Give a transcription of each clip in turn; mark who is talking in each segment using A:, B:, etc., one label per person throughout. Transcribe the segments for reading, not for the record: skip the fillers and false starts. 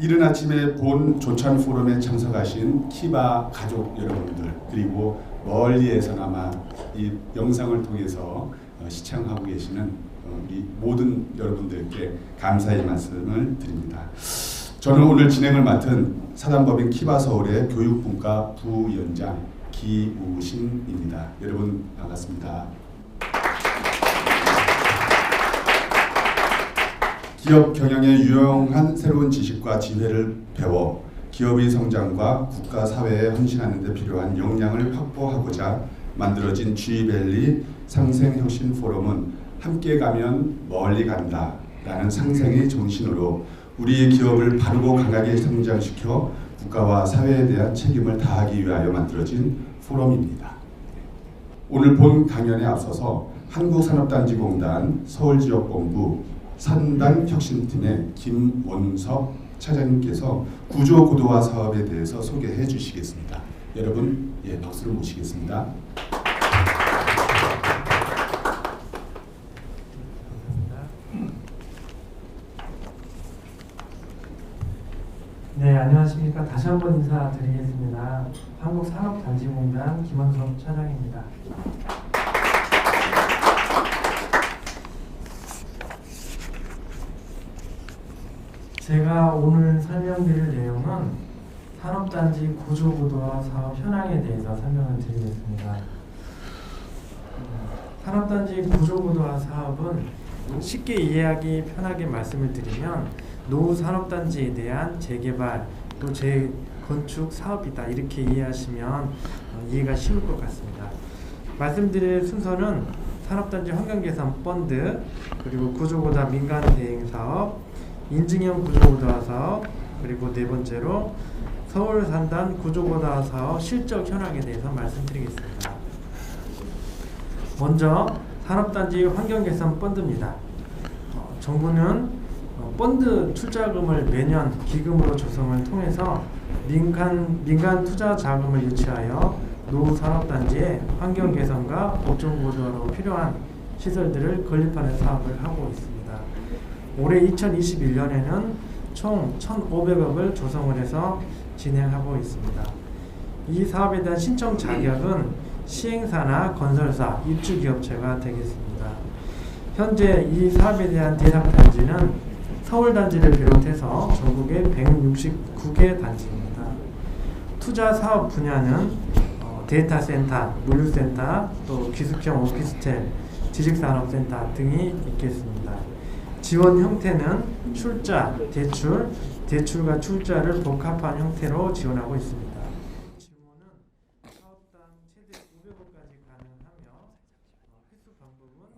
A: 이른 아침에 본 조찬 포럼에 참석하신 키바 가족 여러분들, 그리고 멀리에서나마 이 영상을 통해서 시청하고 계시는 우리 모든 여러분들께 감사의 말씀을 드립니다. 저는 오늘 진행을 맡은 사단법인 키바 서울의 교육분과 부위원장 기우신입니다. 여러분 반갑습니다. 기업 경영에 유용한 새로운 지식과 지혜를 배워 기업의 성장과 국가 사회에 헌신하는 데 필요한 역량을 확보하고자 만들어진 G밸리 상생혁신 포럼은 함께 가면 멀리 간다 라는 상생의 정신으로 우리의 기업을 바르고 강하게 성장시켜 국가와 사회에 대한 책임을 다하기 위하여 만들어진 포럼입니다. 오늘 본 강연에 앞서서 한국산업단지공단 서울지역본부 산단혁신팀의 김원석 차장님께서 구조고도화 사업에 대해서 소개해 주시겠습니다. 여러분, 박수를 모시겠습니다.
B: 네, 안녕하십니까. 다시 한번 인사드리겠습니다. 한국산업단지공단 김원석 차장입니다. 제가 오늘 설명드릴 내용은 산업단지 구조고도화 사업 현황에 대해서 설명을 드리겠습니다. 산업단지 구조고도화 사업은 쉽게 이해하기 편하게 말씀을 드리면 노후 산업단지에 대한 재개발 또 재건축 사업이다, 이렇게 이해하시면 이해가 쉬울 것 같습니다. 말씀드릴 순서는 산업단지 환경개선 펀드, 그리고 구조고도화 민간 대행 사업, 인증형 구조고도화 사업, 그리고 네 번째로 서울 산단 구조고도화 사업 실적 현황에 대해서 말씀드리겠습니다. 먼저 산업단지 환경개선 펀드입니다. 정부는 펀드 투자금을 매년 기금으로 조성을 통해서 민간 투자 자금을 유치하여 노후 산업단지의 환경 개선과 업종 고도화로 필요한 시설들을 건립하는 사업을 하고 있습니다. 올해 2021년에는 총 1,500억을 조성을 해서 진행하고 있습니다. 이 사업에 대한 신청 자격은 시행사나 건설사, 입주기업체가 되겠습니다. 현재 이 사업에 대한 대상 단지는 서울단지를 비롯해서 전국의 169개 단지입니다. 투자 사업 분야는 데이터센터, 물류센터, 또 기숙형 오피스텔, 지식산업센터 등이 있겠습니다. 지원 형태는 출자, 대출, 대출과 출자를 복합한 형태로 지원하고 있습니다. 지원은 사업당 최대 500억까지 가능하며 회수 방법은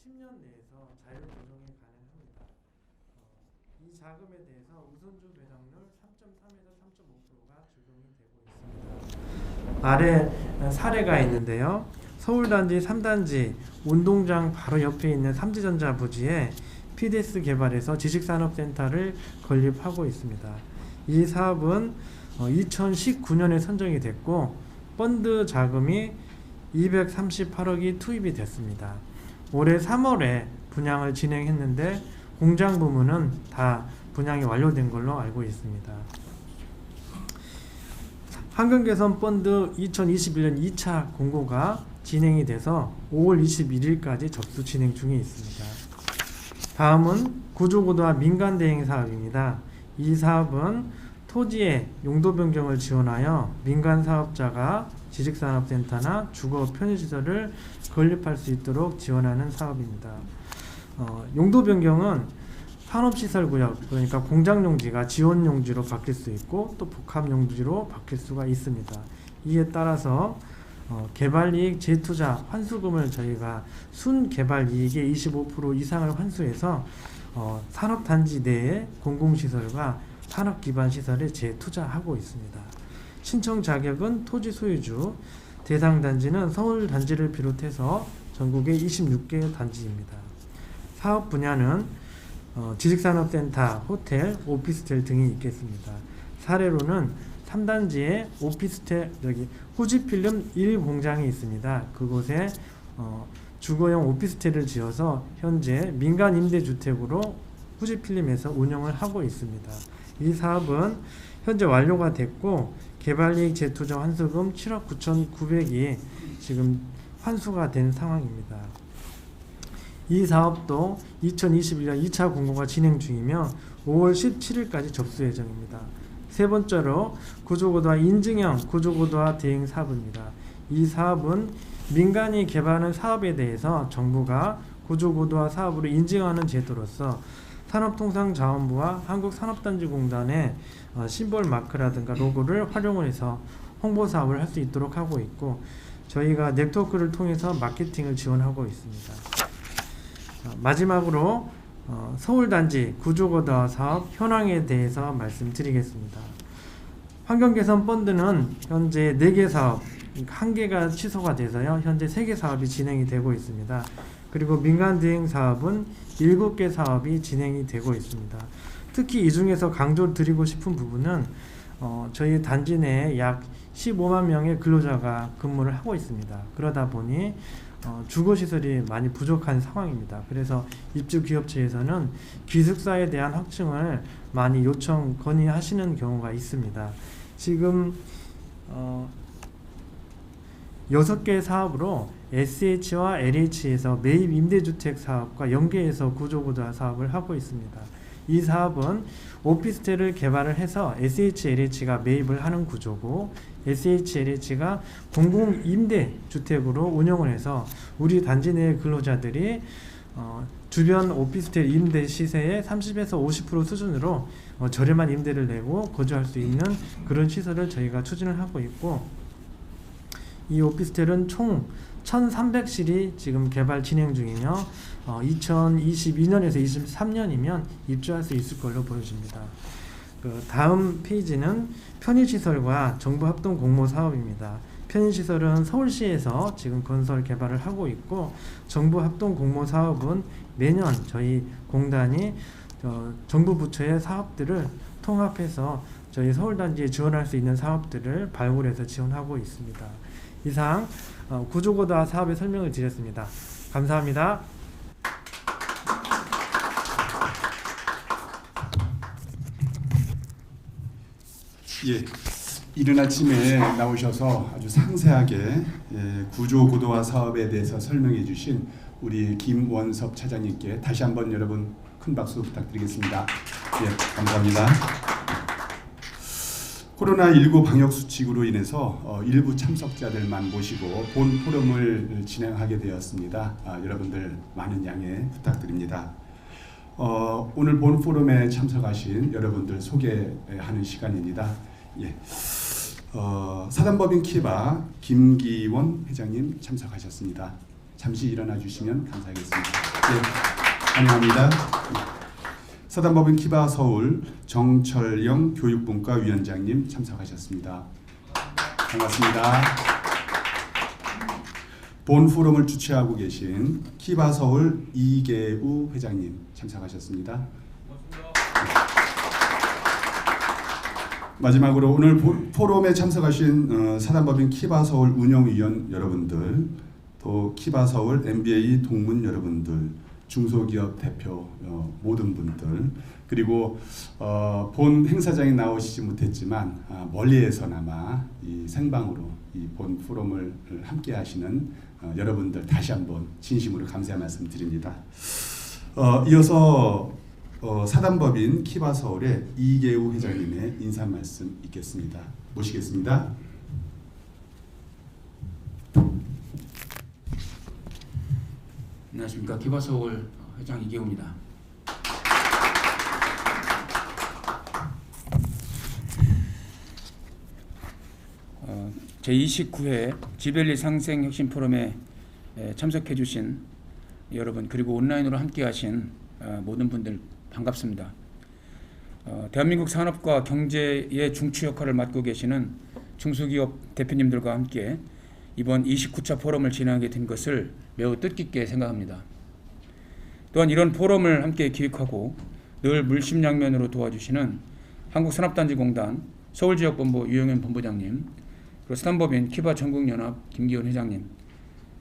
B: 10년 내에서 자율 조정이 가능합니다. 이 자금에 대해서 우선주 배당률 3.3에서 3.5%가 적용이 되고 있습니다. 아래 사례가 있는데요. 서울단지 3단지 운동장 바로 옆에 있는 삼지전자 부지에 PDS 개발해서 지식산업센터를 건립하고 있습니다. 이 사업은 2019년에 선정이 됐고 펀드 자금이 238억이 투입이 됐습니다. 올해 3월에 분양을 진행했는데 공장 부문은 다 분양이 완료된 걸로 알고 있습니다. 환경개선 펀드 2021년 2차 공고가 진행이 돼서 5월 21일까지 접수 진행 중에 있습니다. 다음은 구조고도화 민간 대행 사업입니다. 이 사업은 토지의 용도 변경을 지원하여 민간 사업자가 지식산업센터나 주거 편의시설을 건립할 수 있도록 지원하는 사업입니다. 용도 변경은 산업시설구역, 그러니까 공장용지가 지원용지로 바뀔 수 있고 또 복합용지로 바뀔 수가 있습니다. 이에 따라서 개발이익 재투자 환수금을 저희가 순개발이익의 25% 이상을 환수해서 산업단지 내의 공공시설과 산업기반시설에 재투자하고 있습니다. 신청 자격은 토지 소유주, 대상 단지는 서울 단지를 비롯해서 전국의 26개 단지입니다. 사업 분야는 지식산업센터, 호텔, 오피스텔 등이 있겠습니다. 사례로는 3단지에 오피스텔, 여기 후지필름 1공장이 있습니다. 그곳에 주거용 오피스텔을 지어서 현재 민간 임대주택으로 후지필름에서 운영을 하고 있습니다. 이 사업은 현재 완료가 됐고 개발이익 재투자 환수금 7억 9,900이 지금 환수가 된 상황입니다. 이 사업도 2021년 2차 공고가 진행 중이며 5월 17일까지 접수 예정입니다. 세 번째로 구조고도화 인증형 구조고도화 대행 사업입니다. 이 사업은 민간이 개발하는 사업에 대해서 정부가 구조고도화 사업으로 인증하는 제도로서 산업통상자원부와 한국산업단지공단의 심볼 마크라든가 로고를 활용을 해서 홍보 사업을 할 수 있도록 하고 있고 저희가 네트워크를 통해서 마케팅을 지원하고 있습니다. 마지막으로 서울단지 구조고도화 사업 현황에 대해서 말씀드리겠습니다. 환경개선 펀드는 현재 4개 사업, 1개가 취소가 돼서요. 현재 3개 사업이 진행이 되고 있습니다. 그리고 민간 대행 사업은 7개 사업이 진행이 되고 있습니다. 특히 이 중에서 강조드리고 싶은 부분은 저희 단지 내에 약 15만 명의 근로자가 근무를 하고 있습니다. 그러다 보니 주거시설이 많이 부족한 상황입니다. 그래서 입주기업체에서는 기숙사에 대한 확충을 많이 요청 건의하시는 경우가 있습니다. 지금 6개 사업으로 SH와 LH에서 매입 임대주택 사업과 연계해서 구조고도화 사업을 하고 있습니다. 이 사업은 오피스텔을 개발을 해서 SH, LH가 매입을 하는 구조고 SH, LH가 공공임대주택으로 운영을 해서 우리 단지 내의 근로자들이 주변 오피스텔 임대 시세의 30에서 50% 수준으로 저렴한 임대를 내고 거주할 수 있는 그런 시설을 저희가 추진을 하고 있고 이 오피스텔은 총 1300실이 지금 개발 진행 중이며 2022년에서 23년이면 입주할 수 있을 걸로 보여집니다. 다음 페이지는 편의시설과 정부합동 공모 사업입니다. 편의시설은 서울시에서 지금 건설 개발을 하고 있고 정부합동 공모 사업은 매년 저희 공단이 정부 부처의 사업들을 통합해서 저희 서울단지에 지원할 수 있는 사업들을 발굴해서 지원하고 있습니다. 이상 구조고도화 사업의 설명을 드렸습니다. 감사합니다.
A: 예, 이른 아침에 나오셔서 아주 상세하게 구조고도화 사업에 대해서 설명해 주신 우리 김원섭 차장님께 다시 한번 여러분 큰 박수 부탁드리겠습니다. 예, 감사합니다. 코로나19 방역수칙으로 인해서 일부 참석자들만 모시고 본 포럼을 진행하게 되었습니다. 여러분들 많은 양해 부탁드립니다. 오늘 본 포럼에 참석하신 여러분들 소개하는 시간입니다. 예. 사단법인 키바 김기원 회장님 참석하셨습니다. 잠시 일어나 주시면 감사하겠습니다. 예, 환영합니다. 사단법인 키바 서울 정철영 교육분과 위원장님 참석하셨습니다. 반갑습니다. 본 포럼을 주최하고 계신 키바 서울 이계우 회장님 참석하셨습니다. 마지막으로 오늘 포럼에 참석하신 사단법인 키바 서울 운영위원 여러분들, 또 키바 서울 MBA 동문 여러분들, 중소기업 대표 모든 분들, 그리고 본 행사장에 나오시지 못했지만 멀리에서나마 이 생방으로 이 본 포럼을 함께 하시는 여러분들 다시 한번 진심으로 감사의 말씀 드립니다. 이어서 사단법인 키바 서울의 이계우 회장님의 인사 말씀 있겠습니다. 모시겠습니다.
C: 안녕하십니까. 키바 서울 회장 이계우입니다. 제29회 지벨리 상생 혁신 포럼에 참석해 주신 여러분, 그리고 온라인으로 함께 하신 모든 분들 반갑습니다. 대한민국 산업과 경제의 중추 역할을 맡고 계시는 중소기업 대표님들과 함께 이번 29차 포럼을 진행하게 된 것을 매우 뜻깊게 생각합니다. 또한 이런 포럼을 함께 기획하고 늘 물심양면으로 도와주시는 한국산업단지공단 서울지역본부 유영현 본부장님, 그리고 사단법인 키바 전국연합 김기원 회장님,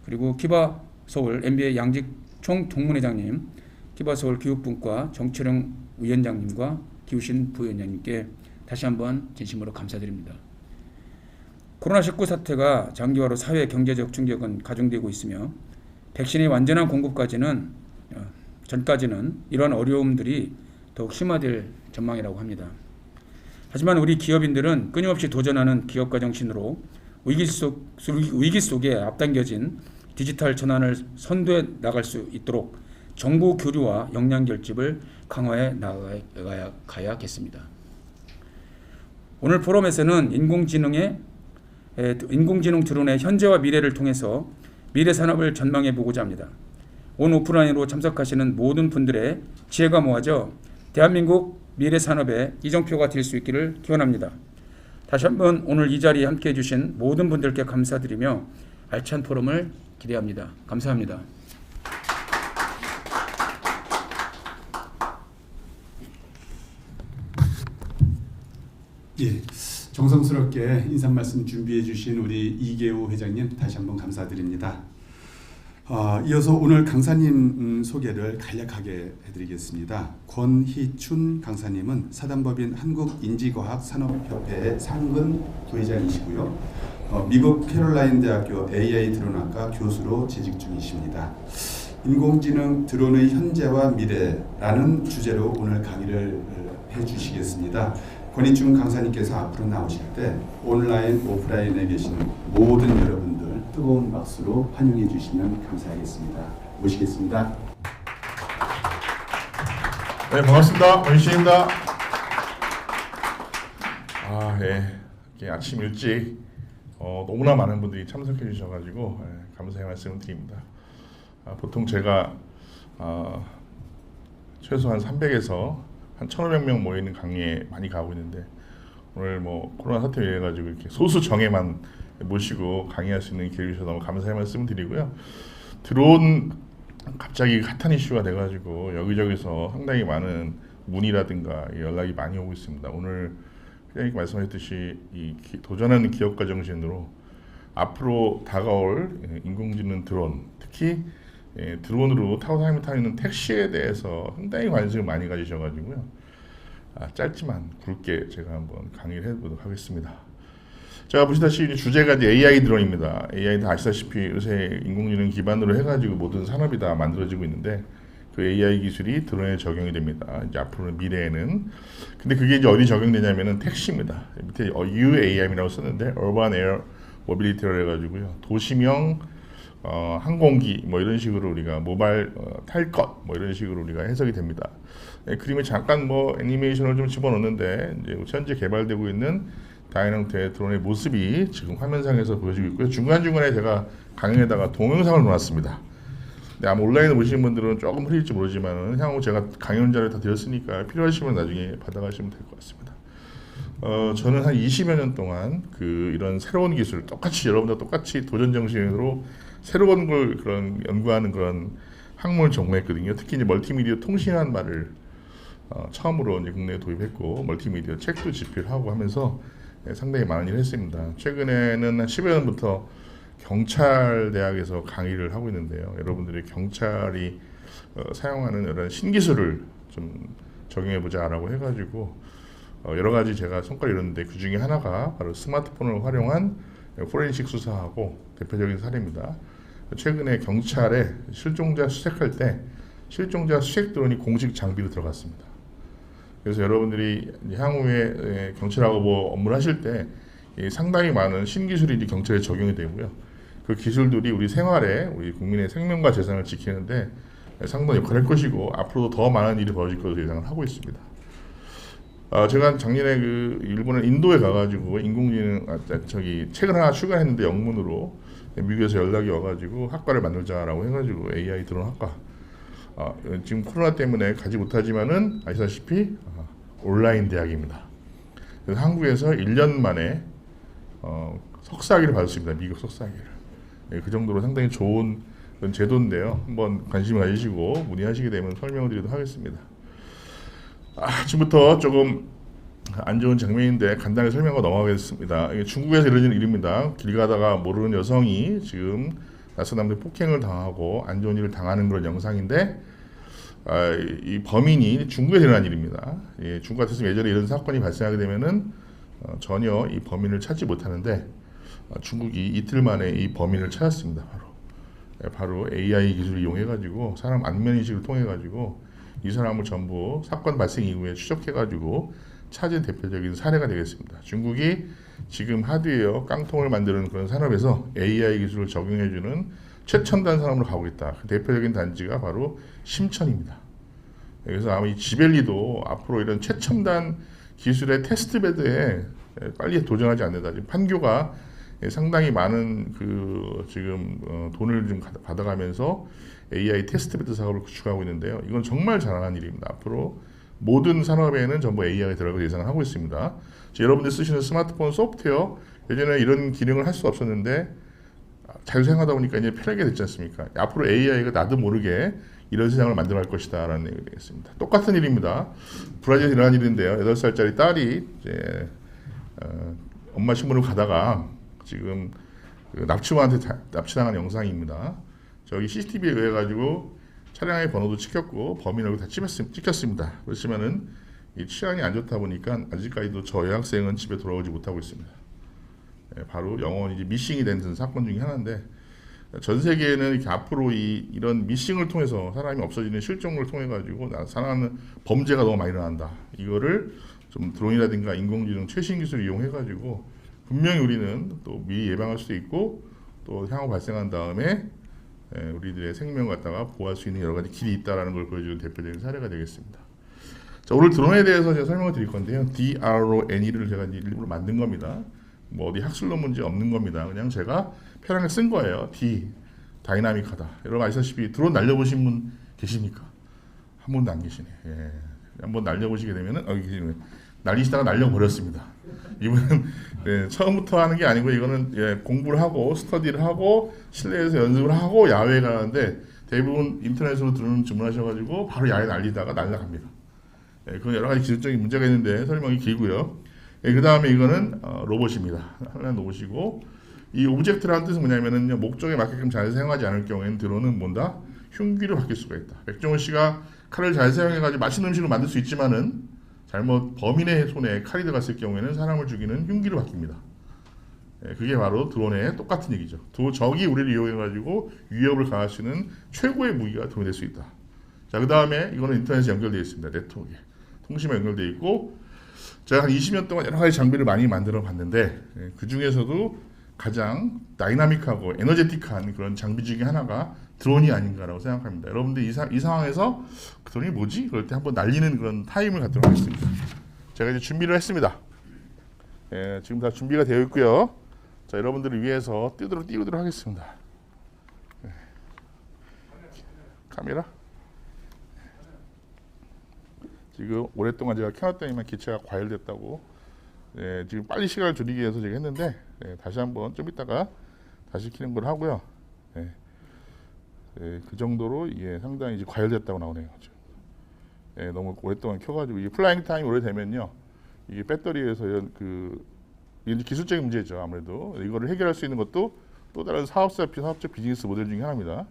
C: 그리고 키바 서울 MBA 양직 총동문회장님, 키바서울 교육분과 정철영 위원장님과 기우신 부위원장님께 다시 한번 진심으로 감사드립니다. 코로나19 사태가 장기화로 사회 경제적 충격은 가중되고 있으며 백신의 완전한 공급까지는 전까지는 이러한 어려움들이 더욱 심화될 전망이라고 합니다. 하지만 우리 기업인들은 끊임없이 도전하는 기업가 정신으로 위기 속에 앞당겨진 디지털 전환을 선도해 나갈 수 있도록 정보 교류와 역량 결집을 강화해 나가야겠습니다. 오늘 포럼에서는 인공지능 드론의 현재와 미래를 통해서 미래 산업을 전망해 보고자 합니다. 온 오프라인으로 참석하시는 모든 분들의 지혜가 모아져 대한민국 미래 산업의 이정표가 될 수 있기를 기원합니다. 다시 한번 오늘 이 자리에 함께해 주신 모든 분들께 감사드리며 알찬 포럼을 기대합니다. 감사합니다.
A: 예, 정성스럽게 인사 말씀 준비해 주신 우리 이계우 회장님 다시 한번 감사드립니다. 이어서 오늘 강사님 소개를 간략하게 해드리겠습니다. 권희춘 강사님은 사단법인 한국인지과학산업협회의 상근 부회장이시고요. 미국 캐롤라인 대학교 AI 드론학과 교수로 재직 중이십니다. 인공지능 드론의 현재와 미래라는 주제로 오늘 강의를 해주시겠습니다. 권희춘 강사님께서 앞으로 나오실 때 온라인, 오프라인에 계신 모든 여러분들 뜨거운 박수로 환영해 주시면 감사하겠습니다. 모시겠습니다.
D: 네, 반갑습니다. 권희춘입니다. 예, 아침 일찍 너무나 많은 분들이 참석해 주셔가지고 감사의 말씀을 드립니다. 보통 제가 최소한 300에서 한 1,500명 모이는 강의에 많이 가고 있는데 오늘 뭐 코로나 사태로 인해 가지고 이렇게 소수 정예만 모시고 강의할 수 있는 기회를 주셔서 너무 감사의 말씀을 드리고요. 드론 갑자기 핫한 이슈가 돼가지고 여기저기서 상당히 많은 문의라든가 연락이 많이 오고 있습니다. 오늘 회장님 말씀하셨듯이 이 도전하는 기업가 정신으로 앞으로 다가올 인공지능 드론, 특히 드론으로 타고 다니는 택시에 대해서 상당히 관심을 많이 가지셔가지고요. 짧지만 굵게 제가 한번 강의를 해보도록 하겠습니다. 제가 보시다시피 주제가 이제 AI 드론입니다. AI 다 아시다시피 요새 인공지능 기반으로 해가지고 모든 산업이 다 만들어지고 있는데 그 AI 기술이 드론에 적용이 됩니다. 이제 앞으로는 미래에는. 근데 그게 이제 어디 적용되냐면은 택시입니다. 밑에 UAM이라고 썼는데 Urban Air Mobility라고 해가지고요. 도시명 항공기 뭐 이런 식으로 우리가 모바일 탈 것 뭐 이런 식으로 우리가 해석이 됩니다. 그림에 잠깐 뭐 애니메이션을 좀 집어넣는데 이제 현재 개발되고 있는 다양한 형태의 드론의 모습이 지금 화면상에서 보여지고 있고요. 중간중간에 제가 강의에다가 동영상을 넣어놨습니다. 아마 온라인에 보시는 분들은 조금 흐릴지 모르지만 향후 제가 강의 원자를 다 드렸으니까 필요하시면 나중에 받아가시면 될 것 같습니다. 저는 한 20여 년 동안 이런 새로운 기술, 여러분들 똑같이 도전 정신으로 새로운 걸 연구하는 그런 학문을 전공했거든요. 특히 이제 멀티미디어 통신이라는 말을 처음으로 이제 국내에 도입했고, 멀티미디어 책도 집필하고 하면서 상당히 많은 일을 했습니다. 최근에는 한 10여 년부터 경찰대학에서 강의를 하고 있는데요. 여러분들이 경찰이 사용하는 이런 신기술을 좀 적용해보자라고 해가지고 여러 가지 제가 성과를 이뤘는데 그 중에 하나가 바로 스마트폰을 활용한 포렌식 수사하고 대표적인 사례입니다. 최근에 경찰에 실종자 수색할 때 실종자 수색 드론이 공식 장비로 들어갔습니다. 그래서 여러분들이 향후에 경찰하고 뭐 업무를 하실 때 상당히 많은 신기술이 이제 경찰에 적용이 되고요. 그 기술들이 우리 생활에 우리 국민의 생명과 재산을 지키는데 상당히 역할을 할 것이고 앞으로도 더 많은 일이 벌어질 것으로 예상을 하고 있습니다. 제가 작년에 일본의 인도에 가가지고 인공지능 책을 하나 출간했는데 영문으로 미국에서 연락이 와가지고 학과를 만들자라고 해가지고 AI 드론 학과. 지금 코로나 때문에 가지 못하지만은 아시다시피 온라인 대학입니다. 그래서 한국에서 1년 만에 석사학위를 받았습니다. 미국 석사학위를. 그 정도로 상당히 좋은 그런 제도인데요. 한번 관심을 가지시고 문의하시게 되면 설명을 드리도록 하겠습니다. 아침부터 조금 안 좋은 장면인데 간단히 설명하고 넘어가겠습니다. 이게 중국에서 이루어지는 일입니다. 길 가다가 모르는 여성이 지금 낯선 남들 폭행을 당하고 안 좋은 일을 당하는 그런 영상인데 이 범인이 중국에서 일어난 일입니다. 예, 중국 같았으면 예전에 이런 사건이 발생하게 되면은 전혀 이 범인을 찾지 못하는데 중국이 이틀 만에 이 범인을 찾았습니다. 바로 AI 기술을 이용해 가지고 사람 안면 인식을 통해 가지고 이 사람을 전부 사건 발생 이후에 추적해 가지고 찾은 대표적인 사례가 되겠습니다. 중국이 지금 하드웨어 깡통을 만드는 그런 산업에서 AI 기술을 적용해 주는 최첨단 산업으로 가고 있다. 그 대표적인 단지가 바로 심천입니다. 그래서 아마 이 지벨리도 앞으로 이런 최첨단 기술의 테스트베드에 빨리 도전하지 않는다. 지금 판교가 상당히 많은 그 지금 돈을 좀 받아가면서 AI 테스트베드 사업을 구축하고 있는데요. 이건 정말 잘하는 일입니다. 앞으로 모든 산업에는 전부 AI가 들어갈 예상을 하고 있습니다. 여러분들 쓰시는 스마트폰 소프트웨어 예전에 이런 기능을 할 수 없었는데 잘 사용하다 보니까 이제 편하게 됐지 않습니까? 앞으로 AI가 나도 모르게 이런 세상을 만들어갈 것이다 라는 얘기가 되겠습니다. 똑같은 일입니다. 브라질에서 일어난 일인데요. 8살짜리 딸이 이제 엄마 신문을 가다가 지금 그 납치범한테 납치당한 영상입니다. 저기 CCTV에 의해 가지고 차량의 번호도 찍혔고 범인 얼굴 다 찍혔습니다. 그렇지만은 이 치안이 안 좋다 보니까 아직까지도 저 여학생은 집에 돌아오지 못하고 있습니다. 바로 영원히 이제 미싱이 된 사건 중에 하나인데 전 세계에는 이렇게 앞으로 이런 미싱을 통해서 사람이 없어지는 실종을 통해 가지고 나타나는 범죄가 너무 많이 일어난다. 이거를 좀 드론이라든가 인공지능 최신 기술을 이용해 가지고 분명히 우리는 또 미리 예방할 수도 있고 또 향후 발생한 다음에 우리들의 생명 갖다가 보호할 수 있는 여러 가지 길이 있다라는 걸 보여주는 대표적인 사례가 되겠습니다. 자, 오늘 드론에 대해서 제가 설명을 드릴 건데요. DRONE를 제가 이제 일부러 만든 겁니다. 뭐 어디 학술론 문제 없는 겁니다. 그냥 제가 편하게 쓴 거예요. 다이나믹하다. 여러분 아시다시피 드론 날려보신 분 계십니까? 한 분도 안 계시네. 예. 한번 날려보시게 되면은 날리시다가 날려버렸습니다. 이분은 처음부터 하는 게 아니고 이거는 공부를 하고 스터디를 하고 실내에서 연습을 하고 야외에 가는데 대부분 인터넷으로 주문하셔가지고 바로 야외에 날리다가 날아갑니다. 그건 여러 가지 기술적인 문제가 있는데 설명이 길고요. 그 다음에 이거는 로봇입니다. 하나는 로봇이고 이 오브젝트라는 뜻은 뭐냐면은 목적에 맞게끔 잘 사용하지 않을 경우에는 드론은 뭔가 흉기로 바뀔 수가 있다. 백종원 씨가 칼을 잘 사용해가지고 맛있는 음식을 만들 수 있지만은 잘못 범인의 손에 칼이 들어갔을 경우에는 사람을 죽이는 흉기로 바뀝니다. 그게 바로 드론의 똑같은 얘기죠. 적이 우리를 이용해가지고 위협을 가할 수 있는 최고의 무기가 드론이 될 수 있다. 자, 그 다음에 이거는 인터넷에 연결되어 있습니다. 네트워크에. 통신에 연결되어 있고 제가 한 20년 동안 여러 가지 장비를 많이 만들어 봤는데 그 중에서도 가장 다이나믹하고 에너제틱한 그런 장비 중에 하나가 드론이 아닌가라고 생각합니다. 여러분들 이 상황에서 그 드론이 뭐지? 그럴 때 한번 날리는 그런 타임을 갖도록 하겠습니다. 제가 이제 준비를 했습니다. 지금 다 준비가 되어 있고요. 자, 여러분들을 위해서 띄우도록 하겠습니다. 카메라. 지금 오랫동안 제가 켜놨더니만 기체가 과열됐다고 지금 빨리 시간을 줄이기 위해서 제가 했는데 다시 한번 좀 이따가 다시 켜는 걸 하고요. 그 정도로 이게 상당히 이제 과열됐다고 나오네요. 너무 오랫동안 켜가지고 이게 플라잉 타임이 오래되면요, 이게 배터리에서 이게 기술적인 문제죠. 아무래도 이거를 해결할 수 있는 것도 또 다른 사업적 비즈니스 모델 중에 하나입니다.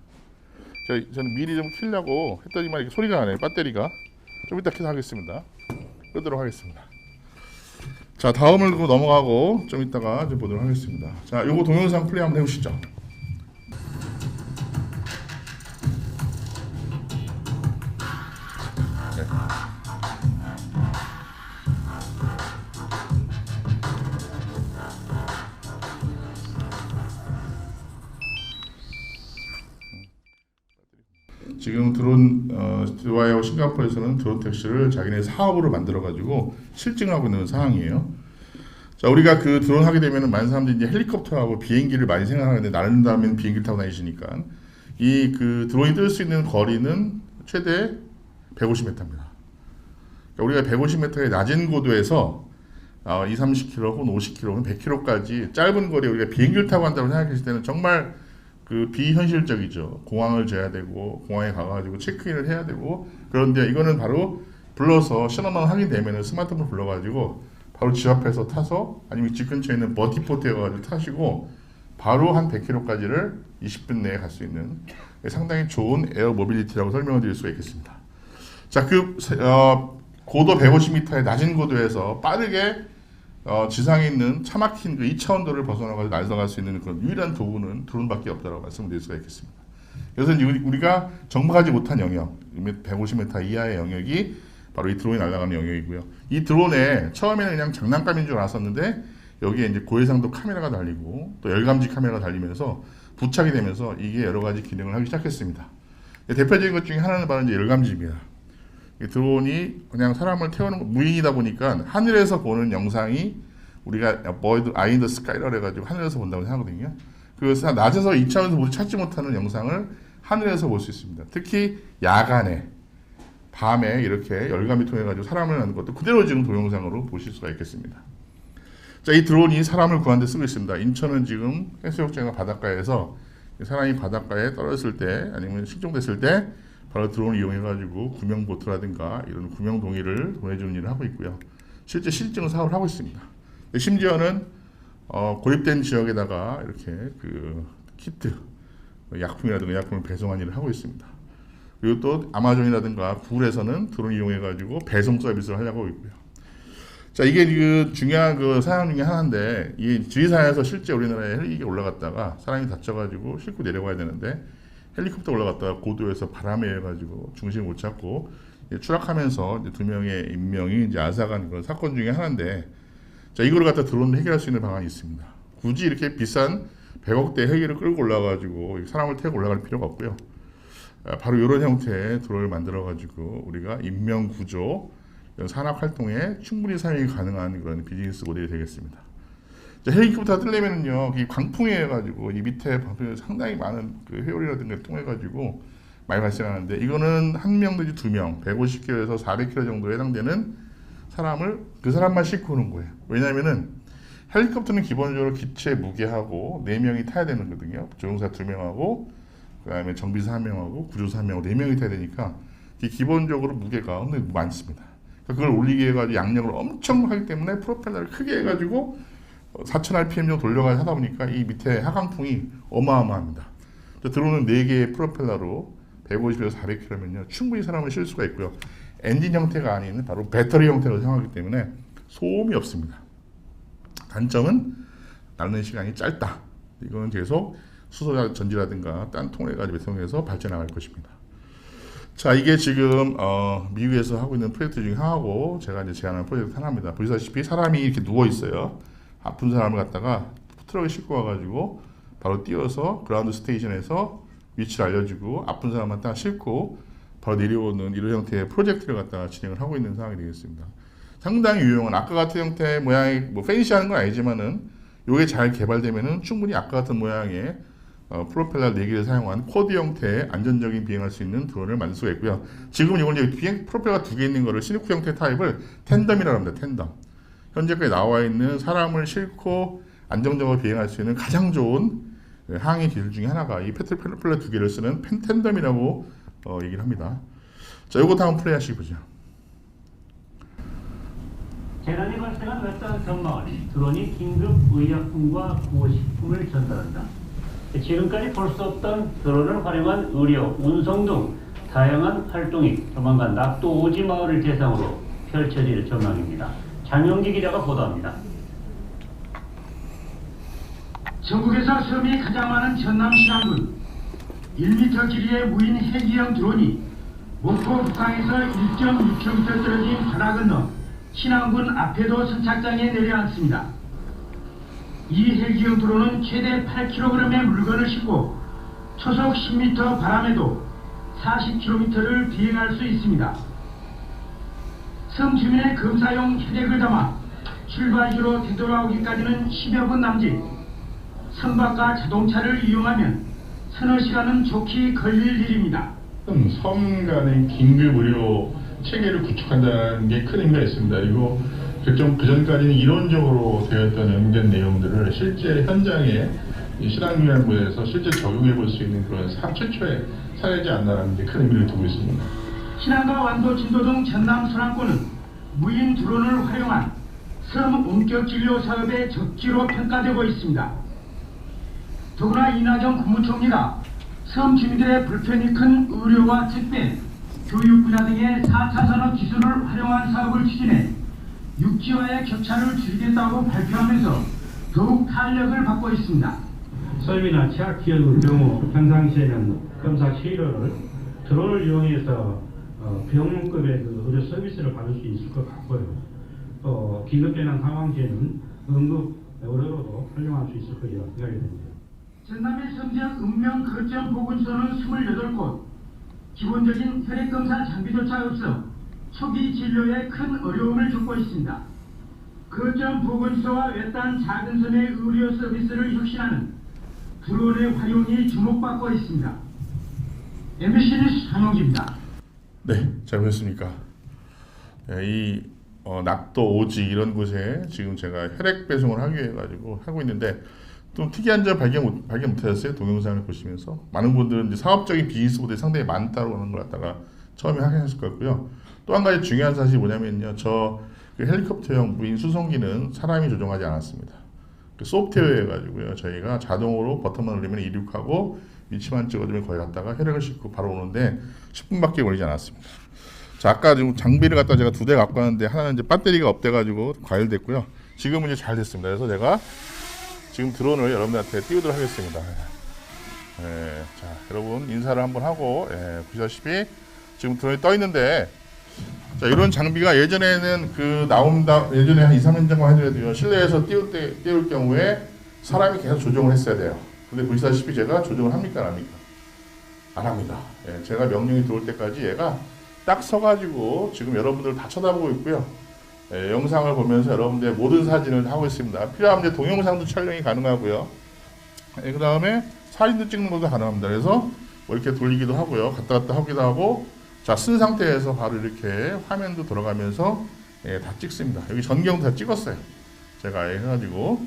D: 저는 미리 좀 켜려고 했더니만 이렇게 소리가 나네요. 배터리가. 좀 이따 켜서 하겠습니다. 끄도록 하겠습니다. 자, 다음을 넘어가고 좀 이따가 좀 보도록 하겠습니다. 자, 요거 동영상 플레이 한번 해보시죠. 지금 두바이하고 싱가포르에서는 드론 택시를 자기네 사업으로 만들어가지고 실증하고 있는 상황이에요. 자, 우리가 그 드론 하게 되면은 많은 사람들이 이제 헬리콥터하고 비행기를 많이 생각하는데 나른다면 비행기 타고 다니시니까 이 그 드론이 뜰 수 있는 거리는 최대 150m입니다. 그러니까 우리가 150m의 낮은 고도에서 30km 혹은 50km, 100km까지 짧은 거리에 우리가 비행기를 타고 간다고 생각했을 때는 정말 비현실적이죠. 공항을 재야 되고 공항에 가가지고 체크인을 해야 되고, 그런데 이거는 바로 불러서 신호만 확인되면은 스마트폰 불러가지고 바로 집 앞에서 타서 아니면 집 근처에 있는 버티포트에 가가지고 타시고 바로 한 100km까지를 20분 내에 갈 수 있는 상당히 좋은 에어 모빌리티라고 설명을 드릴 수가 있겠습니다. 자, 고도 150m의 낮은 고도에서 빠르게 지상에 있는 차 막힌 그 2차원도를 벗어나가지고 날아갈 수 있는 그런 유일한 도구는 드론밖에 없다고 말씀드릴 수가 있겠습니다. 그래서 우리가 정박하지 못한 영역, 150m 이하의 영역이 바로 이 드론이 날아가는 영역이고요. 이 드론에 처음에는 그냥 장난감인 줄 알았었는데 여기에 이제 고해상도 카메라가 달리고 또 열감지 카메라가 달리면서 부착이 되면서 이게 여러 가지 기능을 하기 시작했습니다. 대표적인 것 중에 하나는 바로 이제 열감지입니다. 이 드론이 그냥 사람을 태우는 무인이다 보니까 하늘에서 보는 영상이 우리가 버드 아이 인 더 스카이라 해가지고 하늘에서 본다고 생각하거든요. 그래서 낮에서 2차원에서 우리 찾지 못하는 영상을 하늘에서 볼 수 있습니다. 특히 야간에 밤에 이렇게 열감이 통해 가지고 사람을 하는 것도 그대로 지금 동영상으로 보실 수가 있겠습니다. 자, 이 드론이 사람을 구하는 데 쓰고 있습니다. 인천은 지금 해수욕장과 바닷가에서 사람이 바닷가에 떨어졌을 때 아니면 실종됐을 때 바로 드론을 이용해 가지고 구명 보트라든가 이런 구명 동의를 보내주는 일을 하고 있고요. 실제 실증 사업을 하고 있습니다. 심지어는 고립된 지역에다가 이렇게 그 키트, 약품이라든가 약품을 배송하는 일을 하고 있습니다. 그리고 또 아마존이라든가 구글에서는 드론 이용해 가지고 배송 서비스를 하려고 하고 있고요. 자, 이게 그 중요한 그 사양 중에 하나인데 이 지리산에서 실제 우리나라에 헬기가 올라갔다가 사람이 다쳐가지고 싣고 내려가야 되는데 헬리콥터 올라갔다가 고도에서 바람에 의해 가지고 중심을 못 잡고 추락하면서 이제 2명의 인명이 이제 앗아간 그런 사건 중에 하나인데, 자, 이거를 갖다 드론으로 해결할 수 있는 방안이 있습니다. 굳이 이렇게 비싼 100억대 헬기를 끌고 올라가지고 사람을 태우고 올라갈 필요가 없고요. 바로 이런 형태의 드론을 만들어 가지고 우리가 인명 구조, 산악 활동에 충분히 사용이 가능한 그런 비즈니스 모델이 되겠습니다. 자, 헬리콥터 뜨려면은요, 이 광풍에 해가지고 이 밑에 상당히 많은 그 회오리라든가 통해 가지고 많이 발생하는데 이거는 한 명 내지 2명, 150km에서 400km 정도에 해당되는 사람을 그 사람만 싣고 오는 거예요. 왜냐하면은 헬리콥터는 기본적으로 기체 무게하고 4명이 타야 되는 거거든요. 조종사 2명하고 그다음에 정비사 1명하고 구조사 1명하고 4명이 타야 되니까 기본적으로 무게가 엄청 많습니다. 그걸 올리게 해가지고 양력을 엄청 하기 때문에 프로펠러를 크게 해가지고 4000rpm 정도 돌려가지고 하다 보니까 이 밑에 하강풍이 어마어마합니다. 드론은 4개의 프로펠러로 150에서 400km면요 충분히 사람을 실 수가 있고요. 엔진 형태가 아닌 바로 배터리 형태로 사용하기 때문에 소음이 없습니다. 단점은 날는 시간이 짧다. 이거는 계속 수소 전지라든가 딴 통을 가지고 배송해서 발전해 나갈 것입니다. 자, 이게 지금 미국에서 하고 있는 프로젝트 중에 하나고 제가 이제 제안한 프로젝트 하나입니다. 보시다시피 사람이 이렇게 누워 있어요. 아픈 사람을 갖다가 트럭에 싣고 와가지고 바로 띄워서 그라운드 스테이션에서 위치를 알려주고 아픈 사람만 딱 싣고 바로 내려오는 이런 형태의 프로젝트를 갖다가 진행을 하고 있는 상황이 되겠습니다. 상당히 유용한 아까 같은 형태의 모양이 뭐 팬시한 건 아니지만은 이게 잘 개발되면은 충분히 아까 같은 모양의 프로펠러 4개를 사용한 쿼드 형태의 안전적인 비행할 수 있는 드론을 만들 수가 있고요. 지금 이걸 이제 비행 프로펠러가 2개 있는 거를 시누크 형태 타입을 텐덤이라고 합니다. 텐덤. 현재까지 나와 있는 사람을 싣고 안정적으로 비행할 수 있는 가장 좋은 항해 기술 중에 하나가 이 프로펠러 2개를 쓰는 텐덤이라고 얘기를 합니다. 자, 이거 다음 플레이 하시고 보죠.
E: 재난이 발생한 외딴 전망을 드론이 긴급 의약품과 구호식품을 전달한다. 지금까지 볼 수 없던 드론을 활용한 의료, 운송 등 다양한 활동이 조만간 낙도 오지 마을을 대상으로 펼쳐질 전망입니다. 장영기 기자가 보도합니다.
F: 전국에서 수험이 가장 많은 전남 신안군 1m 길이의 무인 헬기형 드론이 목포 북항에서 1.6km 떨어진 바다 건너 신안군 앞에도 선착장에 내려앉습니다. 이 헬기형 드론은 최대 8kg의 물건을 싣고 초속 10m 바람에도 40km를 비행할 수 있습니다. 섬 주민의 검사용 혈액을 담아 출발지로 되돌아오기까지는 10여 분 남짓. 선박과 자동차를 이용하면 서너 시간은 좋게 걸릴 일입니다.
G: 섬 간의 긴급 의료 체계를 구축한다는 게 큰 의미가 있습니다. 그리고 그 전까지는 이론적으로 되었던 연구된 내용들을 실제 현장에 신안군에서 실제 적용해 볼 수 있는 그런 최초의 사례지 않나라는 게 큰 의미를 두고 있습니다.
F: 신안과 완도, 진도 등 전남 서남권은 무인 드론을 활용한 섬 원격 진료 사업의 적지로 평가되고 있습니다. 더구나 이낙연 국무총리가 섬 주민들의 불편이 큰 의료와 택배, 교육 분야 등의 4차 산업 기술을 활용한 사업을 추진해 육지와의 격차를 줄이겠다고 발표하면서 더욱 탄력을 받고 있습니다.
E: 설비나 취약 지역의 경우 평상시에는 검사 치료를 드론을 이용해서 병원급의 그 의료 서비스를 받을 수 있을 것 같고요. 또 긴급재난 상황 시에는 응급 의료로도 활용할 수 있을 것이라 생각이 됩니다.
F: 전남의 성지역 읍면 거점 보건소는 28곳, 기본적인 혈액검사 장비조차 없어 초기 진료에 큰 어려움을 겪고 있습니다. 거점 보건소와 외딴 작은 섬의 의료 서비스를 혁신하는 드론의 활용이 주목받고 있습니다. MBC 뉴스 한용기입니다.
D: 네, 잘 보셨습니까? 이 낙도, 오지 이런 곳에 지금 제가 혈액 배송을 하기 위해 가지고 하고 있는데 좀 특이한 점 발견 못하셨어요? 동영상을 보시면서 많은 분들은 이제 사업적인 비즈니스 모델이 상당히 많다고 하는 걸 갖다가 처음에 확인하실 것 같고요. 또 한 가지 중요한 사실이 뭐냐면요, 그 헬리콥터형 무인 수송기는 사람이 조종하지 않았습니다. 그 소프트웨어 해가지고요, 저희가 자동으로 버튼만 누르면 이륙하고 위치만 찍어주면 거기 갔다가 혈액을 싣고 바로 오는데 10분밖에 걸리지 않았습니다. 자, 아까 지금 장비를 갖다 제가 2대 갖고 왔는데 하나는 이제 배터리가 없대가지고 과열됐고요. 지금은 이제 잘 됐습니다. 그래서 제가 지금 드론을 여러분들한테 띄우도록 하겠습니다. 자, 여러분 인사를 한번 하고, 보시다시피 지금 드론이 떠 있는데, 자, 이런 장비가 예전에는 예전에 한 2, 3년 전만 해도 실내에서 띄울 경우에 사람이 계속 조종을 했어야 돼요. 근데 보시다시피 제가 조종을 합니까, 안 합니까? 안 합니다. 제가 명령이 들어올 때까지 얘가 딱 서가지고 지금 여러분들 다 쳐다보고 있고요. 영상을 보면서 여러분들의 모든 사진을 하고 있습니다. 필요하면 이제 동영상도 촬영이 가능하고요. 그 다음에 사진도 찍는 것도 가능합니다. 그래서 뭐 이렇게 돌리기도 하고요. 갔다 갔다 하기도 하고, 자, 쓴 상태에서 바로 이렇게 화면도 들어가면서 다 찍습니다. 여기 전경도 다 찍었어요. 제가 해가지고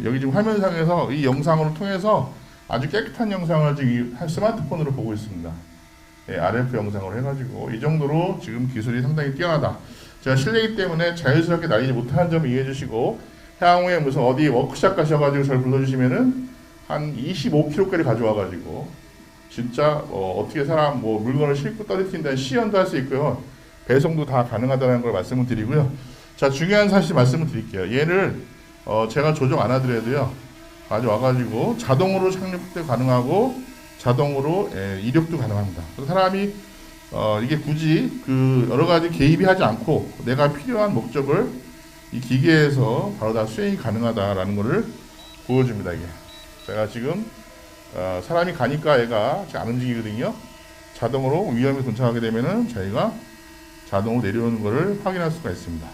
D: 여기 지금 화면상에서 이 영상을 통해서 아주 깨끗한 영상을 지금 스마트폰으로 보고 있습니다. RF 영상으로 해가지고 이 정도로 지금 기술이 상당히 뛰어나다. 제가 실내이기 때문에 자연스럽게 날리지 못하는 점을 이해해 주시고, 향후에 무슨 어디 워크샵 가셔가지고 저를 불러주시면은 한 25kg까지 가져와가지고 진짜 어떻게 사람 물건을 싣고 떨어뜨린다는 시연도 할 수 있고요. 배송도 다 가능하다는 걸 말씀을 드리고요. 자, 중요한 사실 말씀을 드릴게요. 얘를 제가 조정 안 하더라도요, 가져와가지고 자동으로 착륙도 가능하고 자동으로 이륙도 가능합니다. 그래서 사람이 이게 굳이 여러 가지 개입이 하지 않고 내가 필요한 목적을 이 기계에서 바로 다 수행이 가능하다라는 것을 보여줍니다. 이게 제가 지금 사람이 가니까 얘가 안 움직이거든요. 자동으로 위험에 도착하게 되면은 저희가 자동으로 내려오는 것을 확인할 수가 있습니다.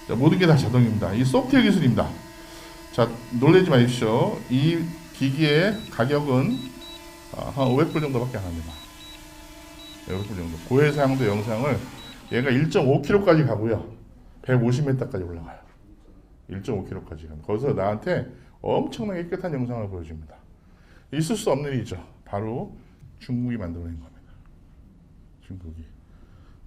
D: 자, 모든 게 다 자동입니다. 이 소프트웨어 기술입니다. 자, 놀라지 마십시오. 이 기기의 가격은 한 500불 정도밖에 안 합니다. 500불 정도. 고해 사용도 영상을 얘가 1.5km까지 가고요. 150m까지 올라가요. 1.5km까지 가요. 거기서 나한테 엄청나게 깨끗한 영상을 보여줍니다. 있을 수 없는 일이죠. 바로 중국이 만들어낸 겁니다. 중국이.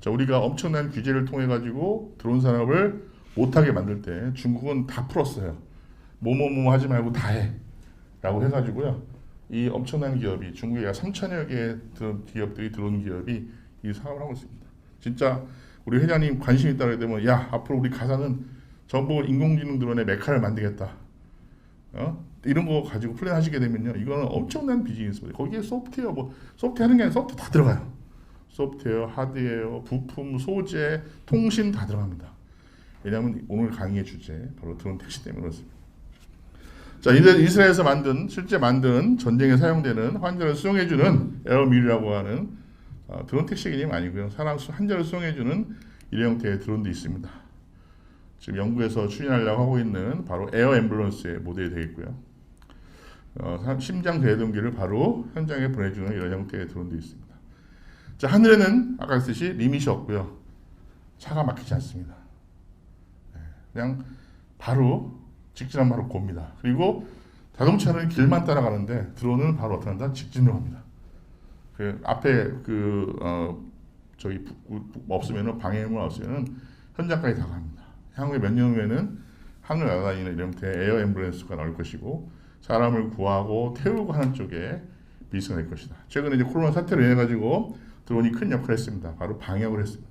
D: 자, 우리가 엄청난 규제를 통해 가지고 드론 산업을 못하게 만들 때 중국은 다 풀었어요. 뭐뭐뭐 하지 말고 다 해 라고 해가지고요, 이 엄청난 기업이, 중국에 3천여 개의 기업들이, 드론 기업이 이 사업을 하고 있습니다. 진짜 우리 회장님 관심 있다고 되면, 야, 앞으로 우리 가사는 전부 인공지능 드론의 메카를 만들겠다, 이런 거 가지고 플랜하시게 되면요, 이거는 엄청난 비즈니스입니다. 거기에 소프트웨어, 소프트웨어 하는 게 아니라 소프트웨어 다 들어가요. 소프트웨어, 하드웨어, 부품, 소재, 통신 다 들어갑니다. 왜냐하면 오늘 강의의 주제 바로 드론 택시 때문에 그렇습니다. 자, 이스라엘에서 실제 만든 전쟁에 사용되는 환자를 수송해주는 에어밀이라고 하는 드론 택시 개념이 아니고요, 사람 환자를 수송해주는 이런 형태의 드론도 있습니다. 지금 영국에서 추진하려고 하고 있는 바로 에어 앰뷸런스의 모델이 되겠고요. 심장 대동기를 바로 현장에 보내주는 이런 형태의 드론도 있습니다. 자, 하늘에는 아까 했듯이 리밋이 없고요, 차가 막히지 않습니다. 그냥 바로 직진하면 바로 곱니다. 그리고 자동차는 길만 따라가는데 드론은 바로 어떻게 한다? 직진으로 합니다. 앞에 저기 없으면은, 방해물 없으면은 현장까지 다 갑니다. 향후에 몇 년 후에는 하늘 날아다니는 이런 형태의 에어 앰뷸런스가 나올 것이고, 사람을 구하고 태우고 하는 쪽에 비즈가 될 것이다. 최근에 이제 코로나 사태로 인해 가지고 드론이 큰 역할을 했습니다. 바로 방역을 했습니다.